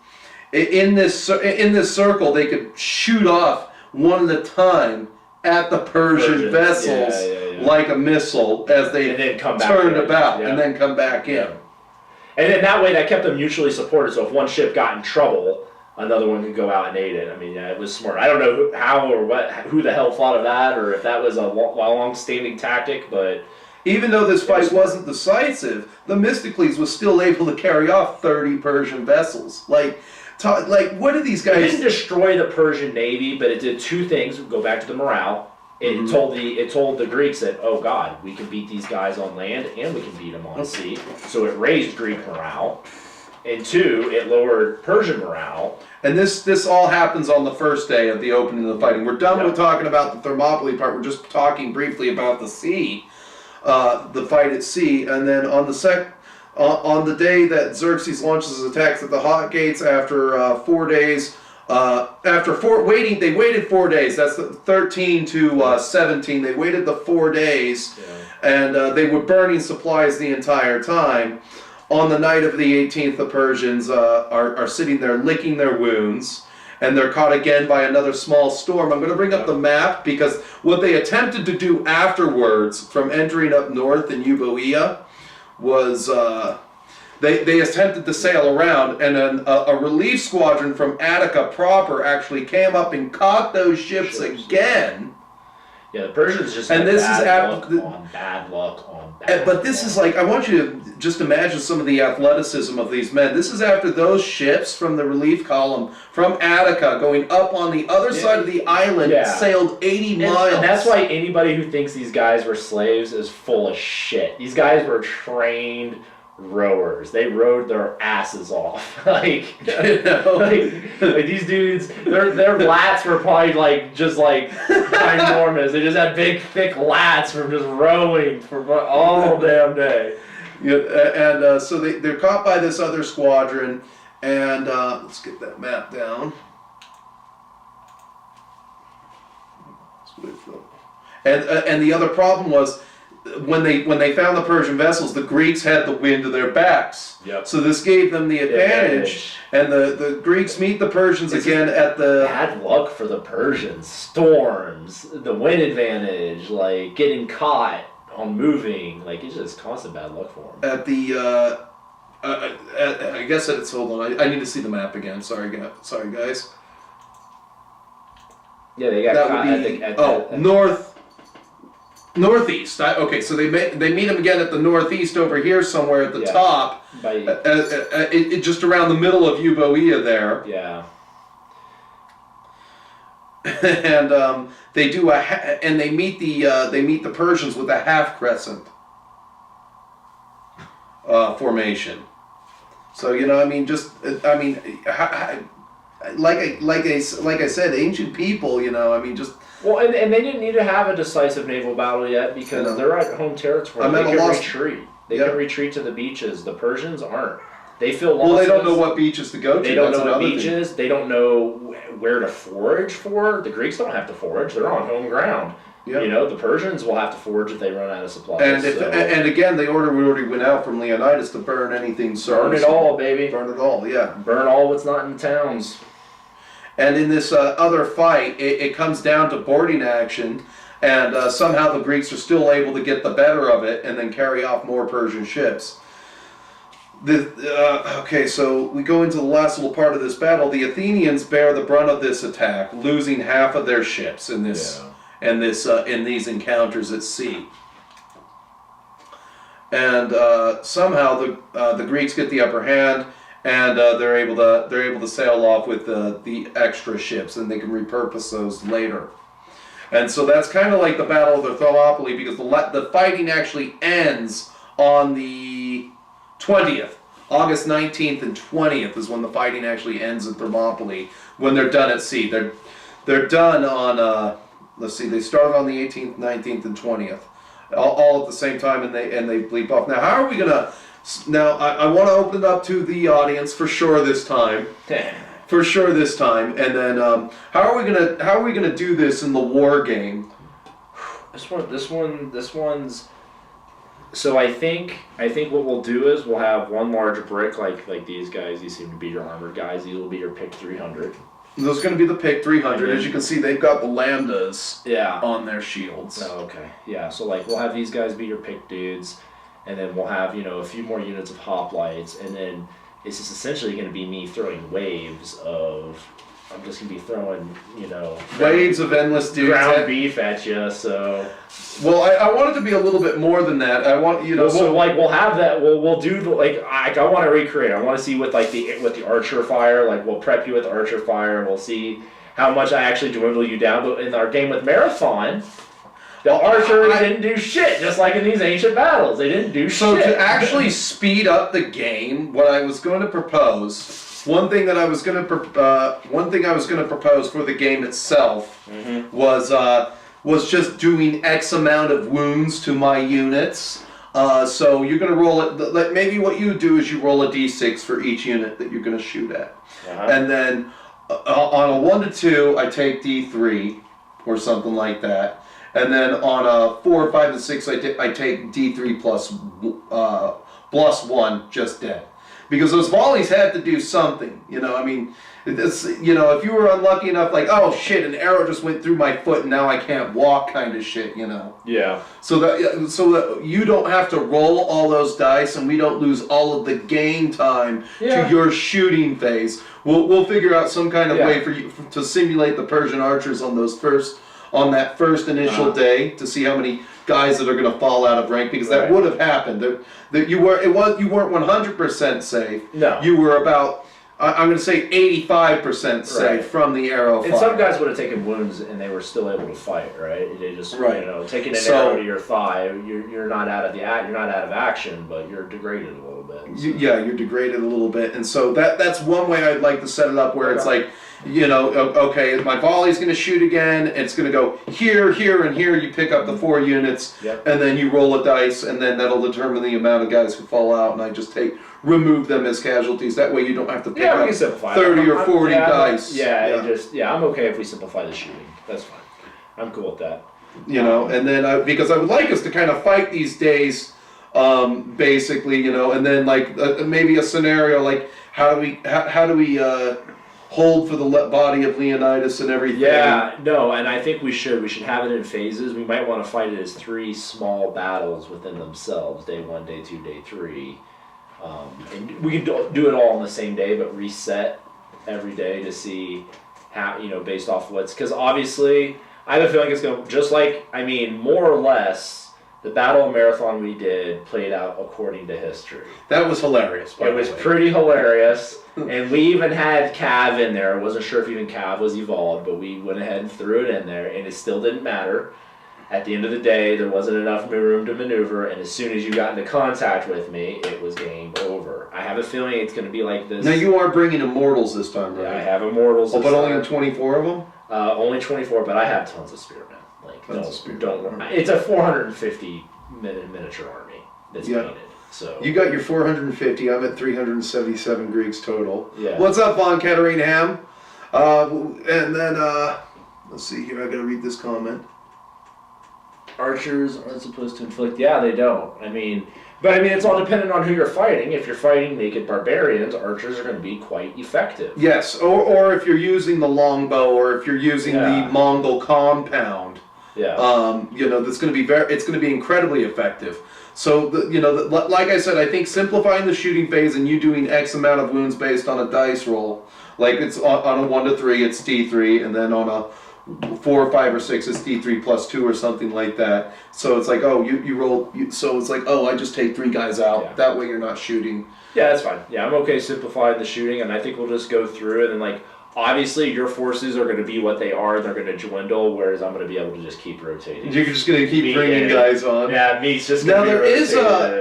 in this circle, they could shoot off one at a time at the Persian vessels like a missile as they turned about and then come back in. And then that way, that kept them mutually supported. So if one ship got in trouble, another one could go out and aid it. I mean, it was smart. I don't know how or who the hell thought of that, or if that was a long-standing tactic. But even though this fight wasn't decisive, Themistocles was still able to carry off 30 Persian vessels. Like, what did these guys? It didn't destroy the Persian navy, but it did two things. Go back to the morale. It told the Greeks that, oh God, we can beat these guys on land and we can beat them on sea. So it raised Greek morale. And 2, it lowered Persian morale. And this all happens on the first day of the opening of the fighting. We're done with talking about the Thermopylae part. We're just talking briefly about the sea, the fight at sea. And then on the day that Xerxes launches his attacks at the Hot Gates, after 4 days, they waited 4 days. That's the 13 to 17. They waited the 4 days, and they were burning supplies the entire time. On the night of the 18th, the Persians are sitting there licking their wounds, and they're caught again by another small storm. I'm going to bring up the map, because what they attempted to do afterwards, from entering up north in Euboea, was they attempted to sail around, and then a relief squadron from Attica proper actually came up and caught those ships again. Yeah, the Persians just and had this bad is luck on bad luck on bad luck. But this is like, I want you to just imagine some of the athleticism of these men. This is after those ships from the relief column from Attica going up on the other side of the island sailed 80 miles. And that's why anybody who thinks these guys were slaves is full of shit. These guys were trained rowers. They rowed their asses off. like these dudes, their lats were probably ginormous. They just had big, thick lats from just rowing for all damn day. Yeah, and so they're caught by this other squadron, and let's get that map down. And the other problem was, when they found the Persian vessels, the Greeks had the wind to their backs. Yep. So this gave them the advantage. And the Greeks meet the Persians again at the... Bad luck for the Persians. Storms, the wind advantage, getting caught on moving. It's just constant bad luck for them. At the... I guess it's... Hold on. I need to see the map again. Sorry, guys. Yeah, they got caught at northeast. Okay, so they meet him again at the northeast over here somewhere at the top. Just around the middle of Euboea there. Yeah. And they do they meet the Persians with a half crescent formation. So like I said, ancient people. Well, and they didn't need to have a decisive naval battle yet, because they're at home territory. They can retreat. They can retreat to the beaches. The Persians aren't. They feel lost. Well, they don't know what beaches to go to. They don't know what beaches. They don't know where to forage for. The Greeks don't have to forage. They're on home ground. Yep. The Persians will have to forage if they run out of supplies. And again, the order already went out from Leonidas to burn anything. Burn it all, baby. Burn it all, yeah. Burn all what's not in the towns. And in this other fight, it comes down to boarding action, and somehow the Greeks are still able to get the better of it and then carry off more Persian ships. Okay, so we go into the last little part of this battle. The Athenians bear the brunt of this attack, losing half of their ships in this in these encounters at sea. And somehow the Greeks get the upper hand. And they're able to sail off with the extra ships, and they can repurpose those later. And so that's kind of like the Battle of the Thermopylae, because the fighting actually ends on the 20th. August 19th and 20th is when the fighting actually ends at Thermopylae, when they're done at sea. They're done on they started on the 18th, 19th, and 20th, all at the same time, and they bleep off. Now, how are we gonna? Now, I want to open it up to the audience for sure this time. For sure this time, and then how are we gonna do this in the war game? This one's. So I think what we'll do is we'll have one large brick like these guys. These seem to be your armored guys. These will be your pick 300. Those are going to be the pick 300. As you can see, they've got the lambdas Yeah. on their shields. Oh, okay. Yeah, so like we'll have these guys be your pick dudes, and then we'll have, you know, a few more units of hoplites, and then it's just essentially going to be me throwing waves of... I'm just going to be throwing, you know... Waves of endless dudes. Ground beef at you, so... Well, I want it to be a little bit more than that. I want, you know... Well, so like, we'll have that, we'll do, the, like, I want to recreate. I want to see with, like, with the archer fire, like, we'll prep you with archer fire, we'll see how much I actually dwindle you down. But in our game with Marathon, the archers didn't do shit, just like in these ancient battles. They didn't do shit. So to actually speed up the game, what I was going to propose, one thing I was going to propose for the game itself was just doing X amount of wounds to my units. So you're going to roll it. Maybe what you do is you roll a d6 for each unit that you're going to shoot at, and then on a 1 to 2, I take d3 or something like that. And then on a 4, 5, and 6, I take D3 plus 1, just dead. Because those volleys had to do something, you know. I mean, if you were unlucky enough, like, oh shit, an arrow just went through my foot and now I can't walk, kind of shit, you know. Yeah. So that you don't have to roll all those dice, and we don't lose all of the game time to your shooting phase. We'll figure out some kind of way for you to simulate the Persian archers on that first initial day, to see how many guys that are going to fall out of rank, because that would have happened. That you weren't 100% safe. No, you were about I'm going to say 85% safe from the arrow fire. And some guys would have taken wounds and they were still able to fight, right? They just taking an arrow to your thigh, you're not out of action, but you're degraded a little bit. So. You're degraded a little bit, and so that's one way I'd like to set it up, where it's like, okay, my volley's going to shoot again. It's going to go here, here, and here. You pick up the 4 units, and then you roll a dice, and then that'll determine the amount of guys who fall out. And I just remove them as casualties. That way you don't have to pick up 30 or 40 dice. I'm okay if we simplify the shooting. That's fine. I'm cool with that. And then because I would like us to kind of fight these days, basically, and then like maybe a scenario like how do we hold for the body of Leonidas and everything. Yeah, no, and I think we should have it in phases. We might want to fight it as 3 small battles within themselves: day 1, day 2, day 3. And we can do it all on the same day, but reset every day to see how, based off what's, because obviously I have a feeling it's going to, just like, more or less, the Battle of Marathon we did played out according to history. That was hilarious. It was pretty hilarious. And we even had Cav in there. I wasn't sure if even Cav was evolved, but we went ahead and threw it in there, and it still didn't matter. At the end of the day, there wasn't enough room to maneuver, and as soon as you got into contact with me, it was game over. I have a feeling it's going to be like this. Now, you are bringing Immortals this time, right? Yeah, I have Immortals this but time. only 24 of them? Only 24, but I have tons of Spearmen. Don't. It's a 450 miniature army that's painted. So you got your 450. I'm at 377 Greeks total. Yeah. What's up, Von Katerina? And then let's see here. I got to read this comment. Archers aren't supposed to inflict. Yeah, they don't. But it's all dependent on who you're fighting. If you're fighting naked barbarians, archers are going to be quite effective. Yes, or if you're using the longbow, or if you're using the Mongol compound. Yeah. That's going to be it's going to be incredibly effective. So like I said, I think simplifying the shooting phase and you doing X amount of wounds based on a dice roll, like it's on a 1 to 3, it's D3, and then on a 4 or 5 or 6 is D3 plus 2 or something like that. So it's like, you roll. So it's like, I just take 3 guys out. Yeah. That way you're not shooting. Yeah, that's fine. Yeah, I'm okay simplifying the shooting, and I think we'll just go through it. And obviously your forces are going to be what they are. They're going to dwindle, whereas I'm going to be able to just keep rotating. You're just going to keep bringing guys on. Yeah, me's just going to be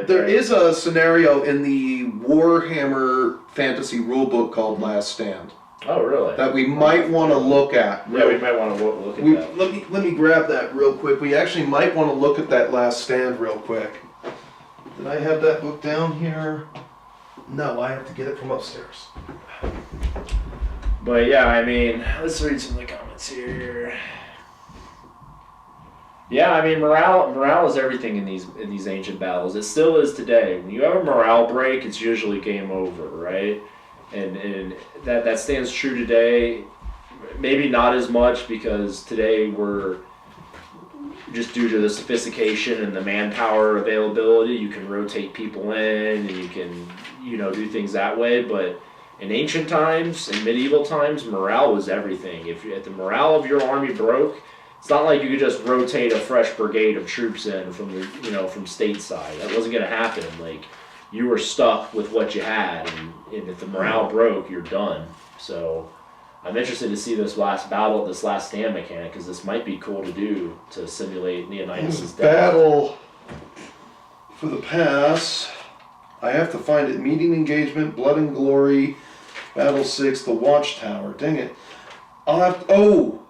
there is a scenario in the Warhammer Fantasy rulebook called Last Stand. Oh, really? That we might want to look at. Yeah, we might want to look at that. Let me grab that real quick. We actually might want to look at that Last Stand real quick. Did I have that book down here? No, I have to get it from upstairs. But yeah, let's read some of the comments here. Yeah, morale is everything in these ancient battles. It still is today. When you have a morale break, it's usually game over, right? And that stands true today. Maybe not as much, because today we're just, due to the sophistication and the manpower availability, you can rotate people in and you can do things that way. But in ancient times, in medieval times, morale was everything. If the morale of your army broke, it's not like you could just rotate a fresh brigade of troops in from from stateside. That wasn't going to happen. You were stuck with what you had, and if the morale broke, you're done. So I'm interested to see this last battle, this last stand mechanic, because this might be cool to do to simulate Leonidas' death. Battle for the pass. I have to find it. Meeting engagement, blood and glory, battle 6, the watchtower. Dang it. I'll have to, oh!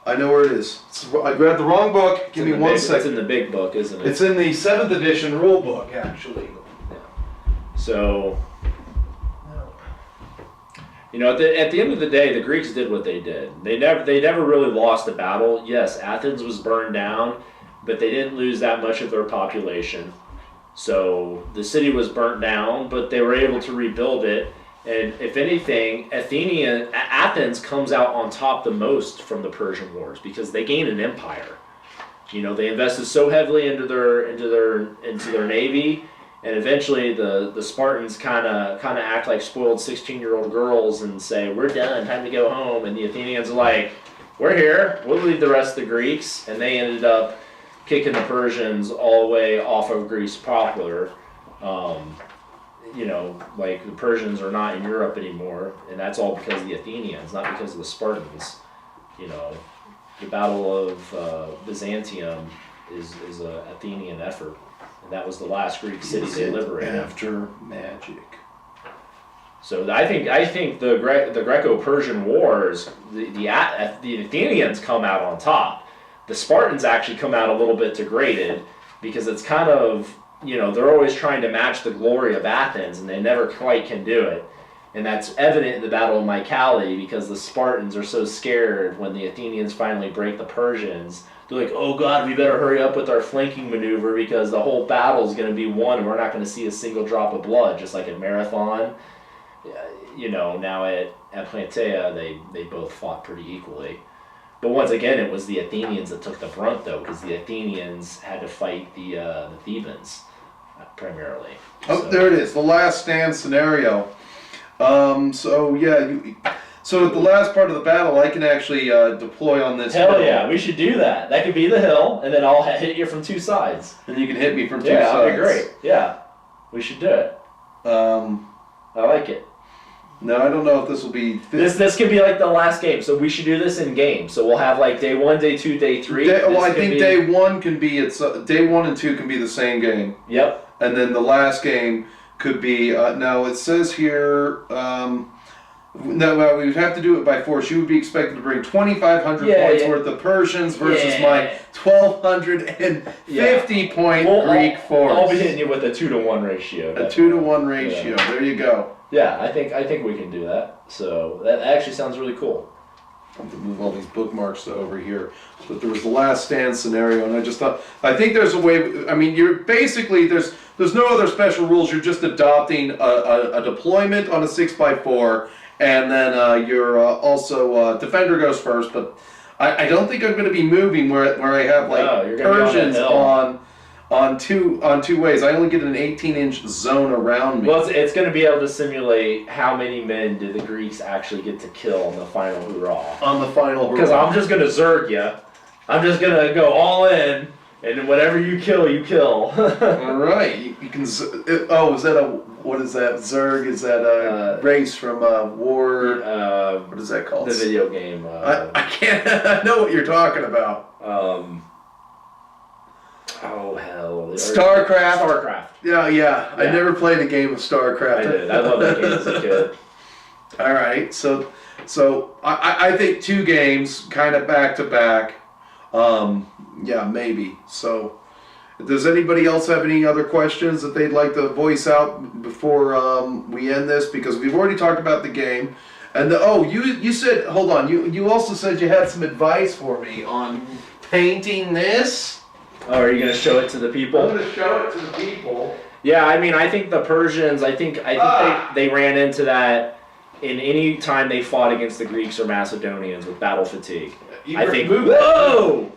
I know where it is. I grabbed the wrong book. Give me 1 second. It's in the big book, isn't it? It's in the 7th edition rule book, actually. So, you know, at the end of the day, the Greeks did what they did. They never really lost a battle. Yes, Athens was burned down, but they didn't lose that much of their population. So the city was burnt down, but they were able to rebuild it. And if anything, Athens comes out on top the most from the Persian wars because they gained an empire. You know, they invested so heavily into their navy, and eventually the Spartans kind of act like spoiled 16-year-old girls and say, "We're done, time to go home." And the Athenians are like, "We're here. We'll leave the rest of the Greeks." And they ended up kicking the Persians all the way off of Greece proper. You know, like the Persians are not in Europe anymore, and that's all because of the Athenians, not because of the Spartans. You know, the Battle of Byzantium is an Athenian effort, and that was the last Greek city they liberated. After magic. So I think the Greco-Persian wars, the Athenians come out on top. The Spartans actually come out a little bit degraded because it's kind of, you know, they're always trying to match the glory of Athens, and they never quite can do it. And that's evident in the Battle of Mycale because the Spartans are so scared when the Athenians finally break the Persians. They're like, "Oh God, we better hurry up with our flanking maneuver because the whole battle is going to be won and we're not going to see a single drop of blood," just like at Marathon. You know, now at Plataea, they both fought pretty equally. But once again, it was the Athenians that took the brunt, though, because the Athenians had to fight the Thebans primarily. Oh, So- there it is. The last stand scenario. So yeah, so at the last part of the battle, I can actually deploy on this. Hell hill. yeah, we should do that. That could be the hill, and then I'll hit you from two sides. And you can hit me from two Yeah, sides. that'd be great. Yeah, we should do it. I like it. No, I don't know if this will be. This could be like the last game, so we should do this in game. So we'll have like day 1, day 2, day 3. Well, I think day 1 can be day 1 and 2 can be the same game. Yep. And then the last game could be. Now it says here. No, well, we would have to do it by force. You would be expected to bring 2,500 points worth of Persians versus my 1,250 point Greek force. I'll be hitting you with a 2-to-1 ratio. A 2-to-1 ratio. Yeah. There you go. Yeah, I think we can do that. So that actually sounds really cool. I have to move all these bookmarks to over here. But there was the last stand scenario, and I just thought, I think there's a way. I mean, you're basically there's no other special rules. You're just adopting a deployment on a 6x4. And then you're also defender goes first, but I don't think I'm going to be moving where I have like Persians on two ways. I only get an 18-inch zone around me. Well, it's going to be able to simulate how many men did the Greeks actually get to kill in the final hurrah. On the final hurrah. Because I'm just going to zerg you. I'm just going to go all in, and whatever you kill, you kill. All right, you can. Oh, is that what is that? Zerg? Is that a race from War? What is that called? The video game. I can't. I know what you're talking about. Oh hell. StarCraft. StarCraft. Yeah. I never played a game of StarCraft. I did. I loved that game as a kid. All right, so I think 2 games, kind of back to back. Yeah, maybe. So, does anybody else have any other questions that they'd like to voice out before we end this? Because we've already talked about the game. And you said, hold on, you also said you had some advice for me on painting this. Oh, are you going to show it to the people? I'm going to show it to the people. Yeah, I mean, I think the Persians, I think they ran into that in any time they fought against the Greeks or Macedonians with battle fatigue. I think. Whoa!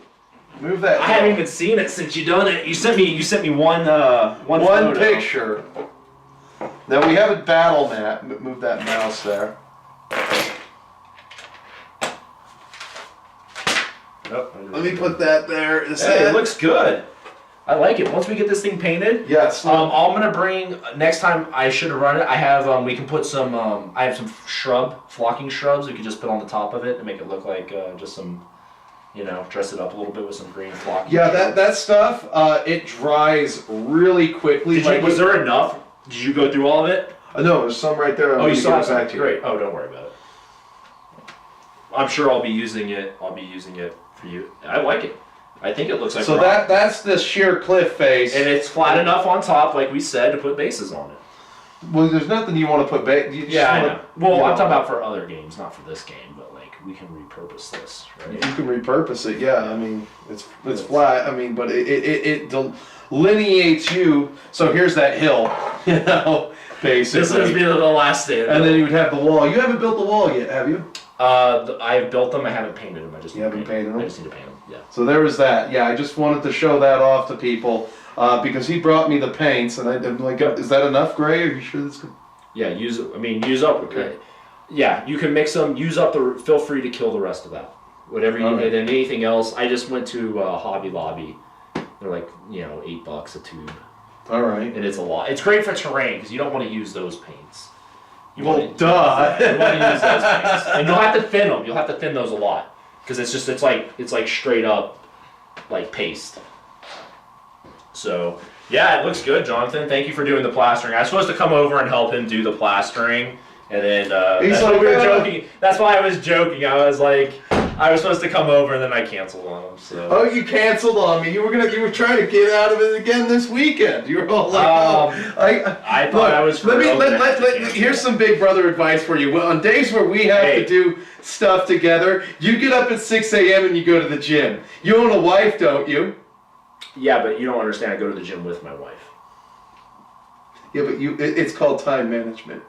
Move that. I haven't even seen it since you done it. You sent me one photo. Picture. Now we have a battle map. Move that mouse there. Oh, Let me put that there. Hey, it looks good. I like it. Once we get this thing painted, Yes. I'm gonna bring next time. I should run it. I have we can put some. I have some flocking shrubs. We can just put on the top of it and make it look like just some, dress it up a little bit with some green flocking. Yeah, shrubs. that stuff it dries really quickly. Was there enough? Did you go through all of it? No, there's some right there. Oh, you saw it. Back to you. Great. Oh, don't worry about it. I'm sure I'll be using it. I'll be using it for you. I like it. I think it looks like so rock. that's the sheer cliff face, and it's flat enough on top, like we said, to put bases on it. Well, there's nothing you want to put back. Yeah, I know. Well, I'm talking about for other games, not for this game, but like we can repurpose this, right? You can repurpose it. Yeah, I mean it's flat. I mean, but it delineates you. So here's that hill, basically. This is be the last stand. And then you would have the wall. You haven't built the wall yet, have you? I've built them. I haven't painted them. I just haven't painted them. I just need to paint them. Yeah. So there was that. Yeah, I just wanted to show that off to people because he brought me the paints, and I'm like, is that enough gray? Are you sure that's good? Yeah, use up. Okay. Yeah, you can mix them. Use up the. Feel free to kill the rest of that. Whatever you need. And anything else. I just went to Hobby Lobby. They're like $8 a tube. All right. And it's a lot. It's great for terrain because you don't want to use those paints. Duh. You want to use those paints, and you'll have to thin them. You'll have to thin those a lot because it's like straight up like paste. So yeah, it looks good, Jonathan. Thank you for doing the plastering. I was supposed to come over and help him do the plastering, and then that's why we were joking. That's why I was joking. I was like, I was supposed to come over, and then I canceled on him. So. Oh, you canceled on me. You were trying to get out of it again this weekend. You were all like, I thought I was. Here's some big brother advice for you. Well, on days where we have to do stuff together, you get up at 6 a.m. and you go to the gym. You own a wife, don't you? Yeah, but you don't understand. I go to the gym with my wife. Yeah, but it's called time management.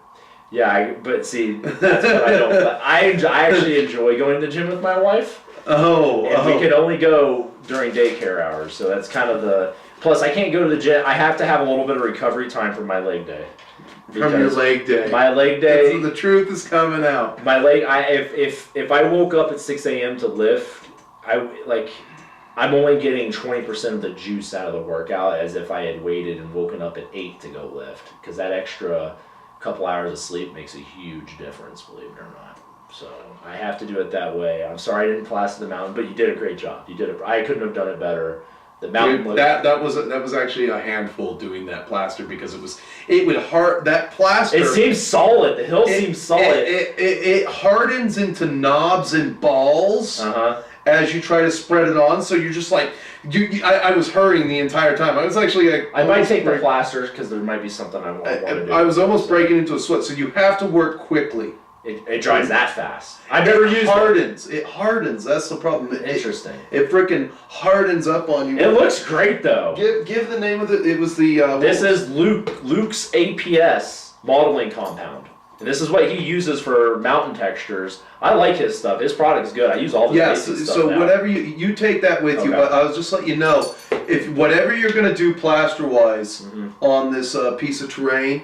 Yeah, but see, that's what I don't. I actually enjoy going to the gym with my wife. And we can only go during daycare hours, so that's kind of the. Plus, I can't go to the gym. I have to have a little bit of recovery time for my leg day. From your leg day. My leg day. The truth is coming out. My leg. If I woke up at 6 a.m. to lift, I'm only getting 20% of the juice out of the workout as if I had waited and woken up at 8 to go lift, because that extra couple hours of sleep makes a huge difference, believe it or not. So I have to do it that way. I'm sorry I didn't plaster the mountain, but you did a great job. You did it. I couldn't have done it better. The mountain that was actually a handful doing that plaster, because it would hard that plaster. It seems solid. The hill seems solid. It hardens into knobs and balls as you try to spread it on. So you're just like I was hurrying the entire time. I was actually I might take the plasters because there might be something I want to do. I was almost breaking into a sweat. So you have to work quickly. It dries that fast. I've never used it. It hardens. That's the problem. Interesting. It freaking hardens up on you. It looks great though. Give the name of it. It was the. This is Luke's APS modeling compound, and this is what he uses for mountain textures. I like his stuff. His product is good. I use all the basic stuff. So now. whatever you take that with you. But I was just letting you know, if whatever you're gonna do plaster wise on this piece of terrain,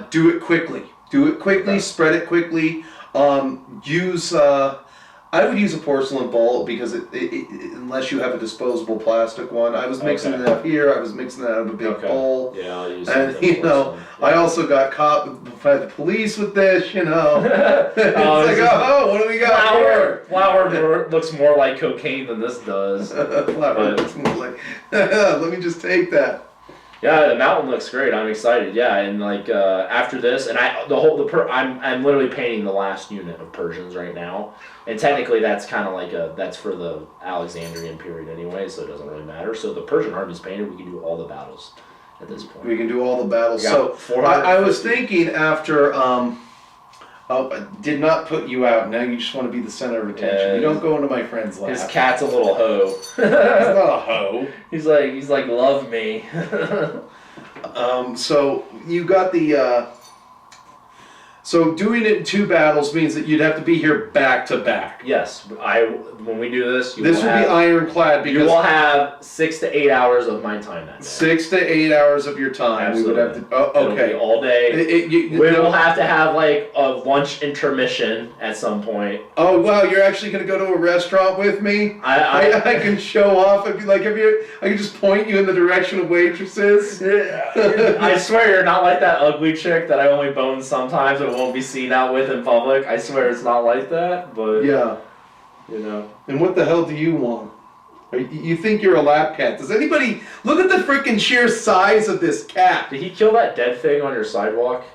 do it quickly. Do it quickly, spread it quickly. I would use a porcelain ball, because unless you have a disposable plastic one. I was mixing it up here. I was mixing it out of a big bowl. Yeah, I'll use and I also got caught by the police with this. It's like, what do we got here? Flour looks more like cocaine than this does. Flour looks more like. Let me just take that. Yeah, the mountain looks great. I'm excited. Yeah, and after this, and I'm literally painting the last unit of Persians right now, and technically that's kind of that's for the Alexandrian period anyway, so it doesn't really matter. So the Persian army's painted. We can do all the battles at this point. We can do all the battles. So I was thinking after. I did not put you out. Now you just want to be the center of attention. You don't go into my friend's lap. His cat's a little hoe. He's not a hoe. He's like, love me. So you got the. So doing it in 2 battles means that you'd have to be here back to back. Yes, when we do this, This will be ironclad because you will have 6 to 8 hours of my time that day. 6 to 8 hours of your time. Absolutely. We would have to. Oh, okay. It'll be all day. We will have to have like a lunch intermission at some point. Oh wow! You're actually gonna go to a restaurant with me? I can show off. I'd be like, I can just point you in the direction of waitresses. I swear you're not like that ugly chick that I only bone sometimes and won't be seen out with in public. I swear it's not like that, but yeah, you know. And what the hell do you want? You think you're a lap cat? Does anybody look at the freaking sheer size of this cat? Did he kill that dead thing on your sidewalk?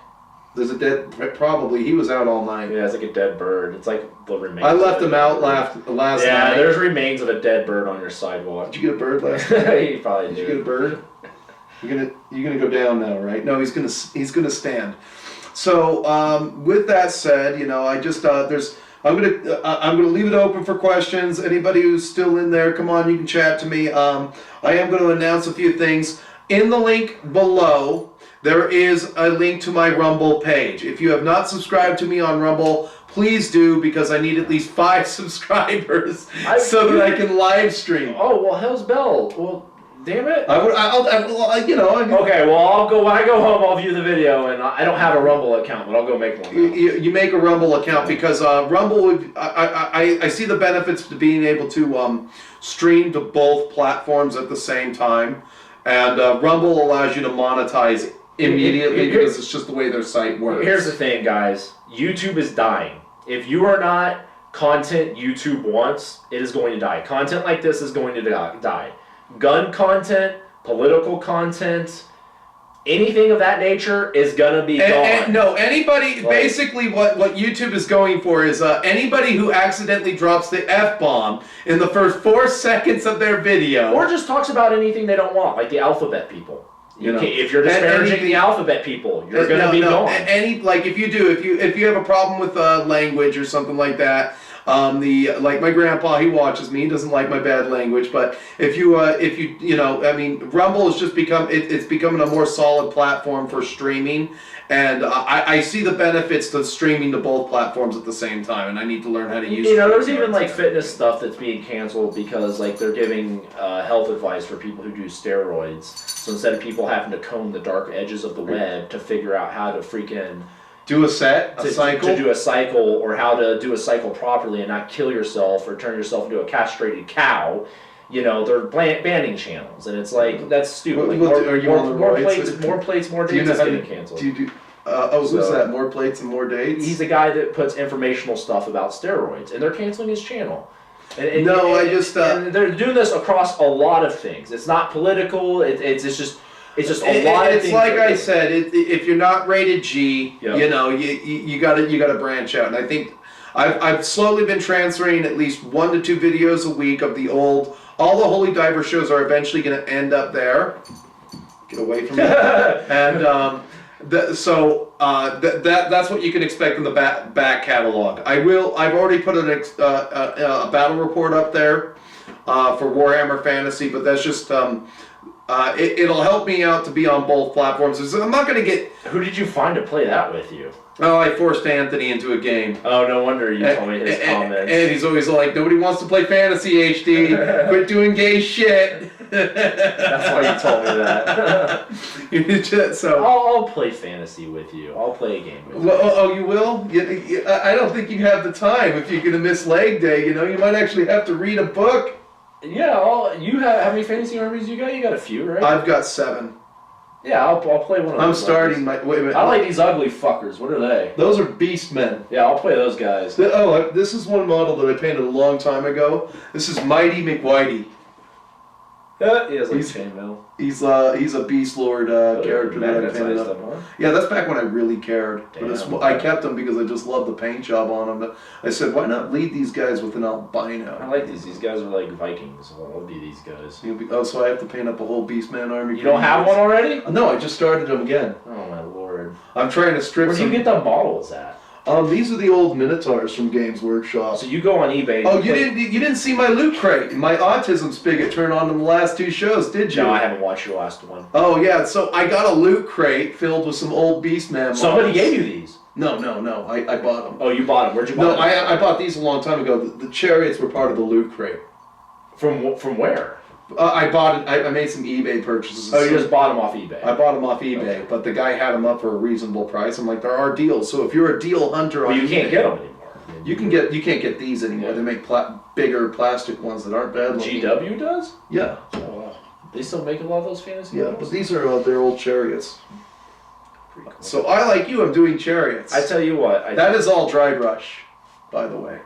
There's a dead. Probably he was out all night. Yeah, it's like a dead bird. It's like the remains. I left him out last night. Yeah, there's remains of a dead bird on your sidewalk. Did you get a bird last night? He probably did. Did you get a bird? You're gonna go down now, right? No, he's gonna stand. So with that said, you know, I just I'm gonna leave it open for questions. Anybody who's still in there, come on, you can chat to me. I am going to announce a few things in the link below. There is a link to my Rumble page. If you have not subscribed to me on Rumble, please do, because I need at least 5 subscribers so that I can live stream. Oh well, hell's bell. Well, damn it. Okay, well, when I go home, I'll view the video, and I don't have a Rumble account, but I'll go make one. You make a Rumble account because Rumble, I see the benefits to being able to stream to both platforms at the same time, and Rumble allows you to monetize immediately because it's just the way their site works. Here's the thing, guys. YouTube is dying. If you are not content YouTube wants, it is going to die. Content like this is going to die. Gun content, political content, anything of that nature is gonna be gone. No, anybody, basically what YouTube is going for is anybody who accidentally drops the F-bomb in the first 4 seconds of their video. Or just talks about anything they don't want, like the alphabet people. If you're disparaging the alphabet people, you're gonna be gone. If you have a problem with language or something like that, like my grandpa, he watches me. He doesn't like my bad language, but Rumble has just it's becoming a more solid platform for streaming, and I see the benefits to streaming to both platforms at the same time, and I need to learn how to use. There's even like fitness stuff that's being canceled because like they're giving health advice for people who do steroids. So instead of people having to comb the dark edges of the web to figure out how to freaking do a cycle? To do a cycle, or how to do a cycle properly and not kill yourself or turn yourself into a castrated cow, they're banning channels, and it's like, that's stupid. Like, more plates, more dates is getting canceled. Who's that? More plates and more dates? He's a guy that puts informational stuff about steroids, and they're canceling his channel. And they're doing this across a lot of things. It's not political. It's just a lot of things. It's like I said. If you're not rated G, you gotta branch out. And I think I've slowly been transferring at least 1 to 2 videos a week of the old. All the Holy Diver shows are eventually going to end up there. Get away from me. And that's what you can expect in the back catalog. I've already put a battle report up there for Warhammer Fantasy, but that's just it'll help me out to be on both platforms. I'm not going to get. Who did you find to play that with you? Oh, I forced Anthony into a game. Oh, no wonder you told me his comments. And he's always like, nobody wants to play fantasy, HD. Quit doing gay shit. That's why you told me that. So I'll play fantasy with you. I'll play a game with you. Oh, you will? I don't think you have the time. If you're going to miss leg day, you might actually have to read a book. Yeah, you have how many fantasy armies you got? You got a few, right? I've got 7. Yeah, I'll play one of those. I'm starting my... Wait a minute. I like these ugly fuckers. What are they? Those are Beastmen. Yeah, I'll play those guys. This is one model that I painted a long time ago. This is Mighty McWhitey. He has like chainmail. He's a Beast Lord character that I painted up. Huh? Yeah, that's back when I really cared. Damn, but I kept him because I just loved the paint job on them. But I said, why not lead these guys with an albino? I like these. These guys are like Vikings. So I'll be these guys. So I have to paint up a whole Beastman army. You don't have one already? No, I just started them again. Oh my lord. I'm trying to strip. Where do you get the models at? These are the old Minotaurs from Games Workshop. So you go on eBay. Oh, you didn't see my loot crate, my autism spigot turn on in the last 2 shows, did you? No, I haven't watched your last one. Oh yeah, so I got a loot crate filled with some old Beastman models. Somebody gave you these. No. I bought them. Oh, you bought them. Where'd you buy No, them? I bought these a long time ago. The chariots were part of the loot crate. From where? I bought it. I made some eBay purchases. Oh, you just bought them off eBay. I bought them off eBay, Okay. but the guy had them up for a reasonable price. I'm like, there are deals. So if you're a deal hunter on Well, you can't eBay, get them anymore. you can't get these anymore. Yeah. They make bigger plastic ones that aren't bad looking. GW does? Yeah, Oh wow. They still make a lot of those fantasy yeah. models? But these are their old chariots. Pretty cool. So I, like you, I'm doing chariots. I tell you what, That is all dry brush, by the way.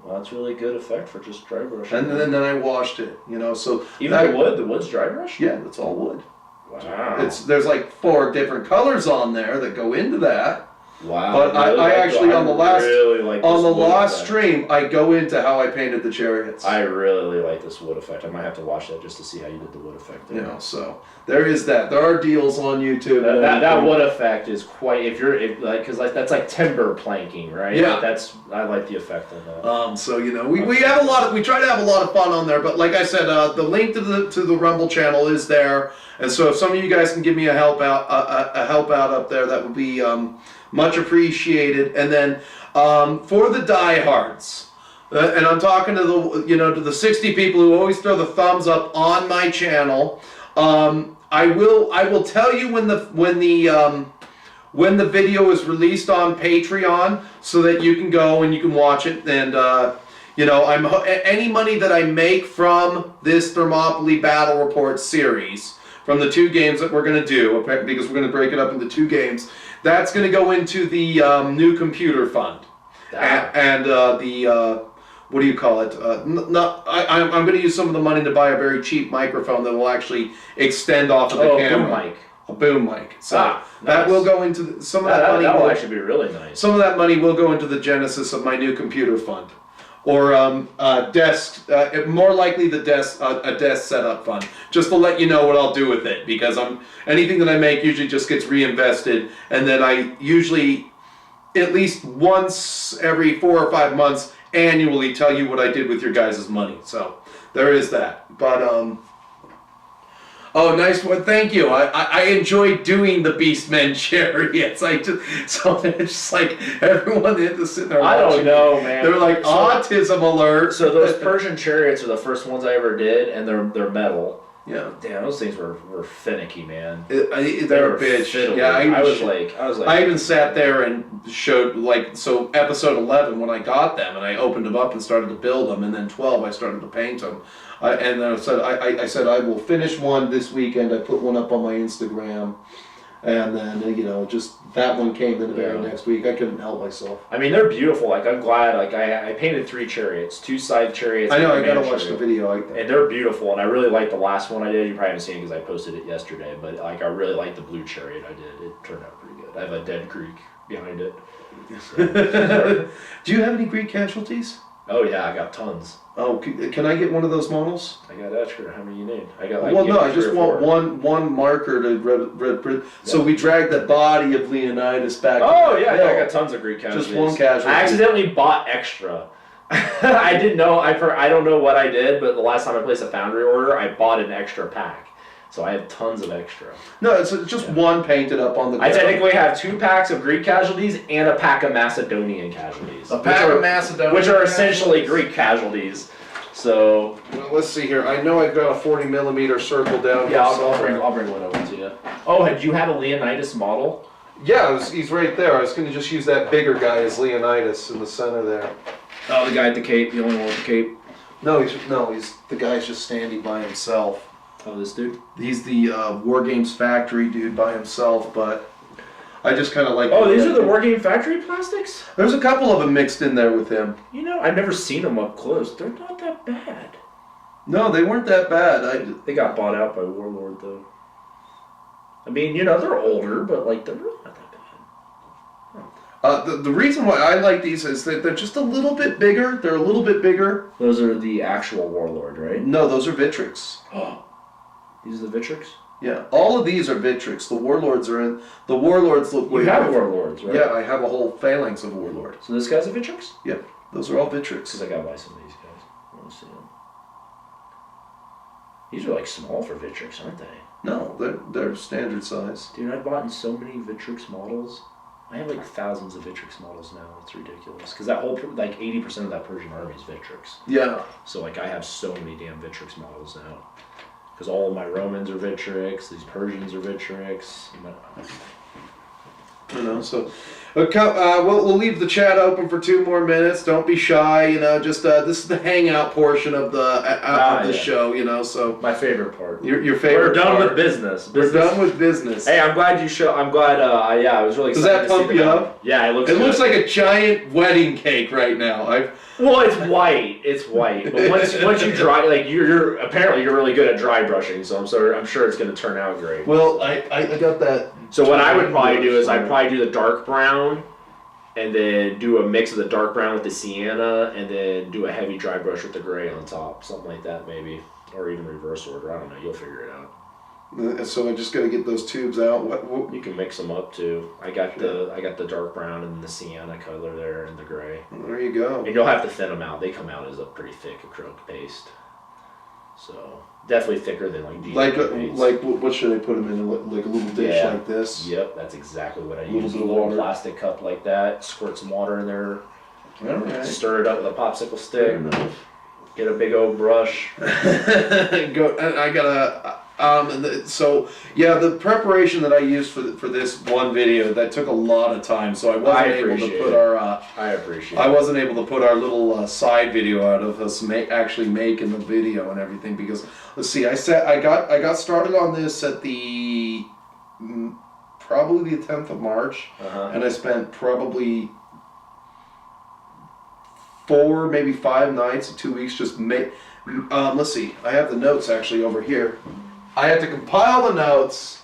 well, that's really good effect for just dry brush. And then I washed it. So Even the wood's dry brush? Yeah, it's all wood. Wow. There's like 4 different colors on there that go into that. Wow. But I actually on the last really like on this the wood last effect. stream I go into how I painted the chariots. I really like this wood effect. I might have to watch that just to see how you did the wood effect. There. So there is that. There are deals on YouTube. That wood effect is quite because that's like timber planking, right? Yeah. I like the effect on that. So we have we try to have a lot of fun on there, but like I said, the link to the Rumble channel is there, and so if some of you guys can give me a help out up there, that would be much appreciated. And then for the diehards, and I'm talking to the 60 people who always throw the thumbs up on my channel. I will tell you when the video is released on Patreon, so that you can go and you can watch it. And any money that I make from this Thermopylae Battle Report series, from the 2 games that we're going to do, because we're going to break it up into 2 games, that's going to go into the new computer fund. And the what do you call it? I'm going to use some of the money to buy a very cheap microphone that will actually extend off of the camera. A boom mic. So that nice. will go into some of that money. That will actually be really nice. Some of that money will go into the genesis of my new computer fund, or desk. More likely a desk setup fund. Just to let you know what I'll do with it, because anything that I make usually just gets reinvested, and then I usually at least once every 4 or 5 months annually tell you what I did with your guys' money. So there is that. But oh, nice one. Thank you. I enjoyed doing the Beastmen chariots. It's just like everyone sitting there I watching. don't know, man. They're like autism alert. So those Persian chariots are the first ones I ever did, and they're metal. Yeah. Damn, those things were finicky, man. They're a bitch. Fiddly. Yeah, I was like. I even sat there and showed episode 11 when I got them, and I opened them up and started to build them, and then 12 I started to paint them. And then I said I will finish one this weekend. I put one up on my Instagram, and then just that one came the very next week. I couldn't help myself. I mean, they're beautiful. Like, I'm glad. Like, I painted 3 chariots, 2 side chariots. I know. I and gotta a watch the video. And they're beautiful. And I really like the last one I did. You probably haven't seen it because I posted it yesterday. But I really like the blue chariot I did. It turned out pretty good. I have a dead Greek behind it. So. Do you have any Greek casualties? Oh yeah, I got tons. Oh, can I get one of those models? I got extra. How many you need? I got I just want one marker to red. So we dragged the body of Leonidas back. Oh yeah, I got tons of Greek casualties. Just one casualty. I accidentally bought extra. I didn't know. I don't know what I did, but the last time I placed a foundry order, I bought an extra pack. So I have tons of extra. No, it's just one painted up on the ground. I technically have 2 packs of Greek casualties and a pack of Macedonian casualties. A pack of Macedonian which are essentially Greek casualties. So well, let's see here. I know I've got a 40mm circle down. Yeah, I'll bring one over to you. Oh, do you have a Leonidas model? Yeah, he's right there. I was going to just use that bigger guy as Leonidas in the center there. Oh, the guy at the cape, the only one with the cape. No, he's the guy's just standing by himself. Oh, this dude? He's the War Games Factory dude by himself, but I just kind of like... Oh, these are the War Game Factory plastics? There's a couple of them mixed in there with him. I've never seen them up close. They're not that bad. No, they weren't that bad. They got bought out by Warlord, though. I mean, they're older, but, they're really not that bad. The reason why I like these is that they're just a little bit bigger. They're a little bit bigger. Those are the actual Warlord, right? No, those are Victrix. Oh. These are the Victrix? Yeah, all of these are Victrix. The Warlords are in. The Warlords look way You have different. Warlords, right? Yeah, I have a whole phalanx of Warlords. So this guy's a Victrix? Yeah, those are all Victrix. Because I gotta buy some of these guys. I want to see them. These are small for Victrix, aren't they? No, they're standard size. Dude, I've bought in so many Victrix models. I have like thousands of Victrix models now. It's ridiculous because that whole like 80% of that Persian army is Victrix. Yeah. So like I have so many damn Victrix models now because all of my Romans are Victrix. These Persians are Victrix. You know, so we'll leave the chat open for 2 more minutes. Don't be shy. You know, just this is the hangout portion of the show. You know, so my favorite part. Your favorite. We're done part. with business. We're done with business. Hey, I'm glad you show. I'm glad. I was really excited. Does that pump you up? Yeah, it looks. It good. looks like a giant wedding cake right now. Well, it's white. It's white. But once you dry, like you're apparently you're really good at dry brushing. So I'm sure it's going to turn out great. Well, I got that. So what I would probably do is I'd probably do the dark brown, and then do a mix of the dark brown with the sienna, and then do a heavy dry brush with the gray on top, something like that maybe, or even reverse order. I don't know. You'll figure it out. So I just got to get those tubes out. What? You can mix them up too. I got the dark brown and the sienna color there, and the gray. There you go. And you'll have to thin them out. They come out as a pretty thick acrylic paste. So definitely thicker than like what should I put them in? Like a little dish like this? Yep, that's exactly what I little use. bit A of little water. plastic cup like that. Squirt some water in there. All right. Stir it up with a popsicle stick. Get a big old brush. I gotta. So yeah, the preparation that I used for this one video that took a lot of time, so I wasn't able to put I wasn't able to put our little side video out of us actually making the video and everything because let's see, I got started on this at the probably the 10th of March, and I spent probably 4 maybe 5 nights, 2 weeks just let's see, I have the notes actually over here. I had to compile the notes.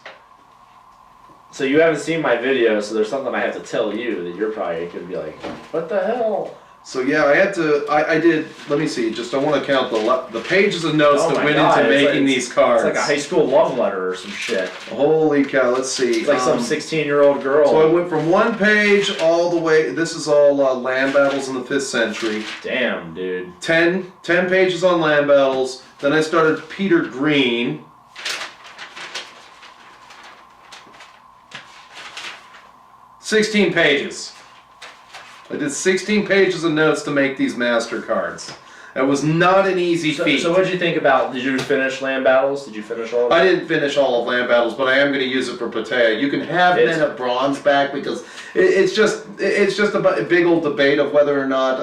So you haven't seen my video, so there's something I have to tell you that you're probably going to be like, what the hell? So yeah, I did, let me see, I want to count the pages of notes that went into making these cards. It's like a high school love letter or some shit. Holy cow, let's see. It's like some 16-year-old girl. So I went from one page all the way, this is all land battles in the 5th century. Damn, dude. 10 pages on land battles, then I started Peter Green. 16 pages. I did 16 pages of notes to make these master cards. That was not an easy feat. So what did you think about, did you finish land battles? Did you finish all of them? I didn't finish all of land battles, but I am going to use it for Patea. You can have Men of Bronze back because it's just a big old debate of whether or not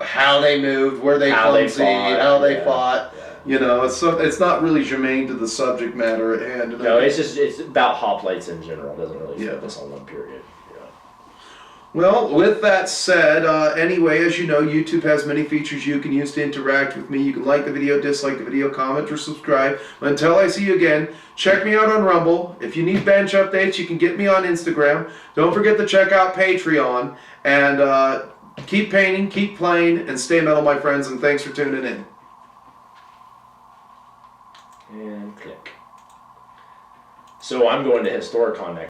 how they moved, where they clumsy, how they fought. Yeah. You know, it's not really germane to the subject matter at hand. No, it's about hoplites in general. It doesn't really focus on one period. Yeah. Well, with that said, anyway, as you know, YouTube has many features you can use to interact with me. You can like the video, dislike the video, comment, or subscribe. Until I see you again, check me out on Rumble. If you need bench updates, you can get me on Instagram. Don't forget to check out Patreon. And keep painting, keep playing, and stay metal, my friends, and thanks for tuning in. And click. So I'm going to Historicon next.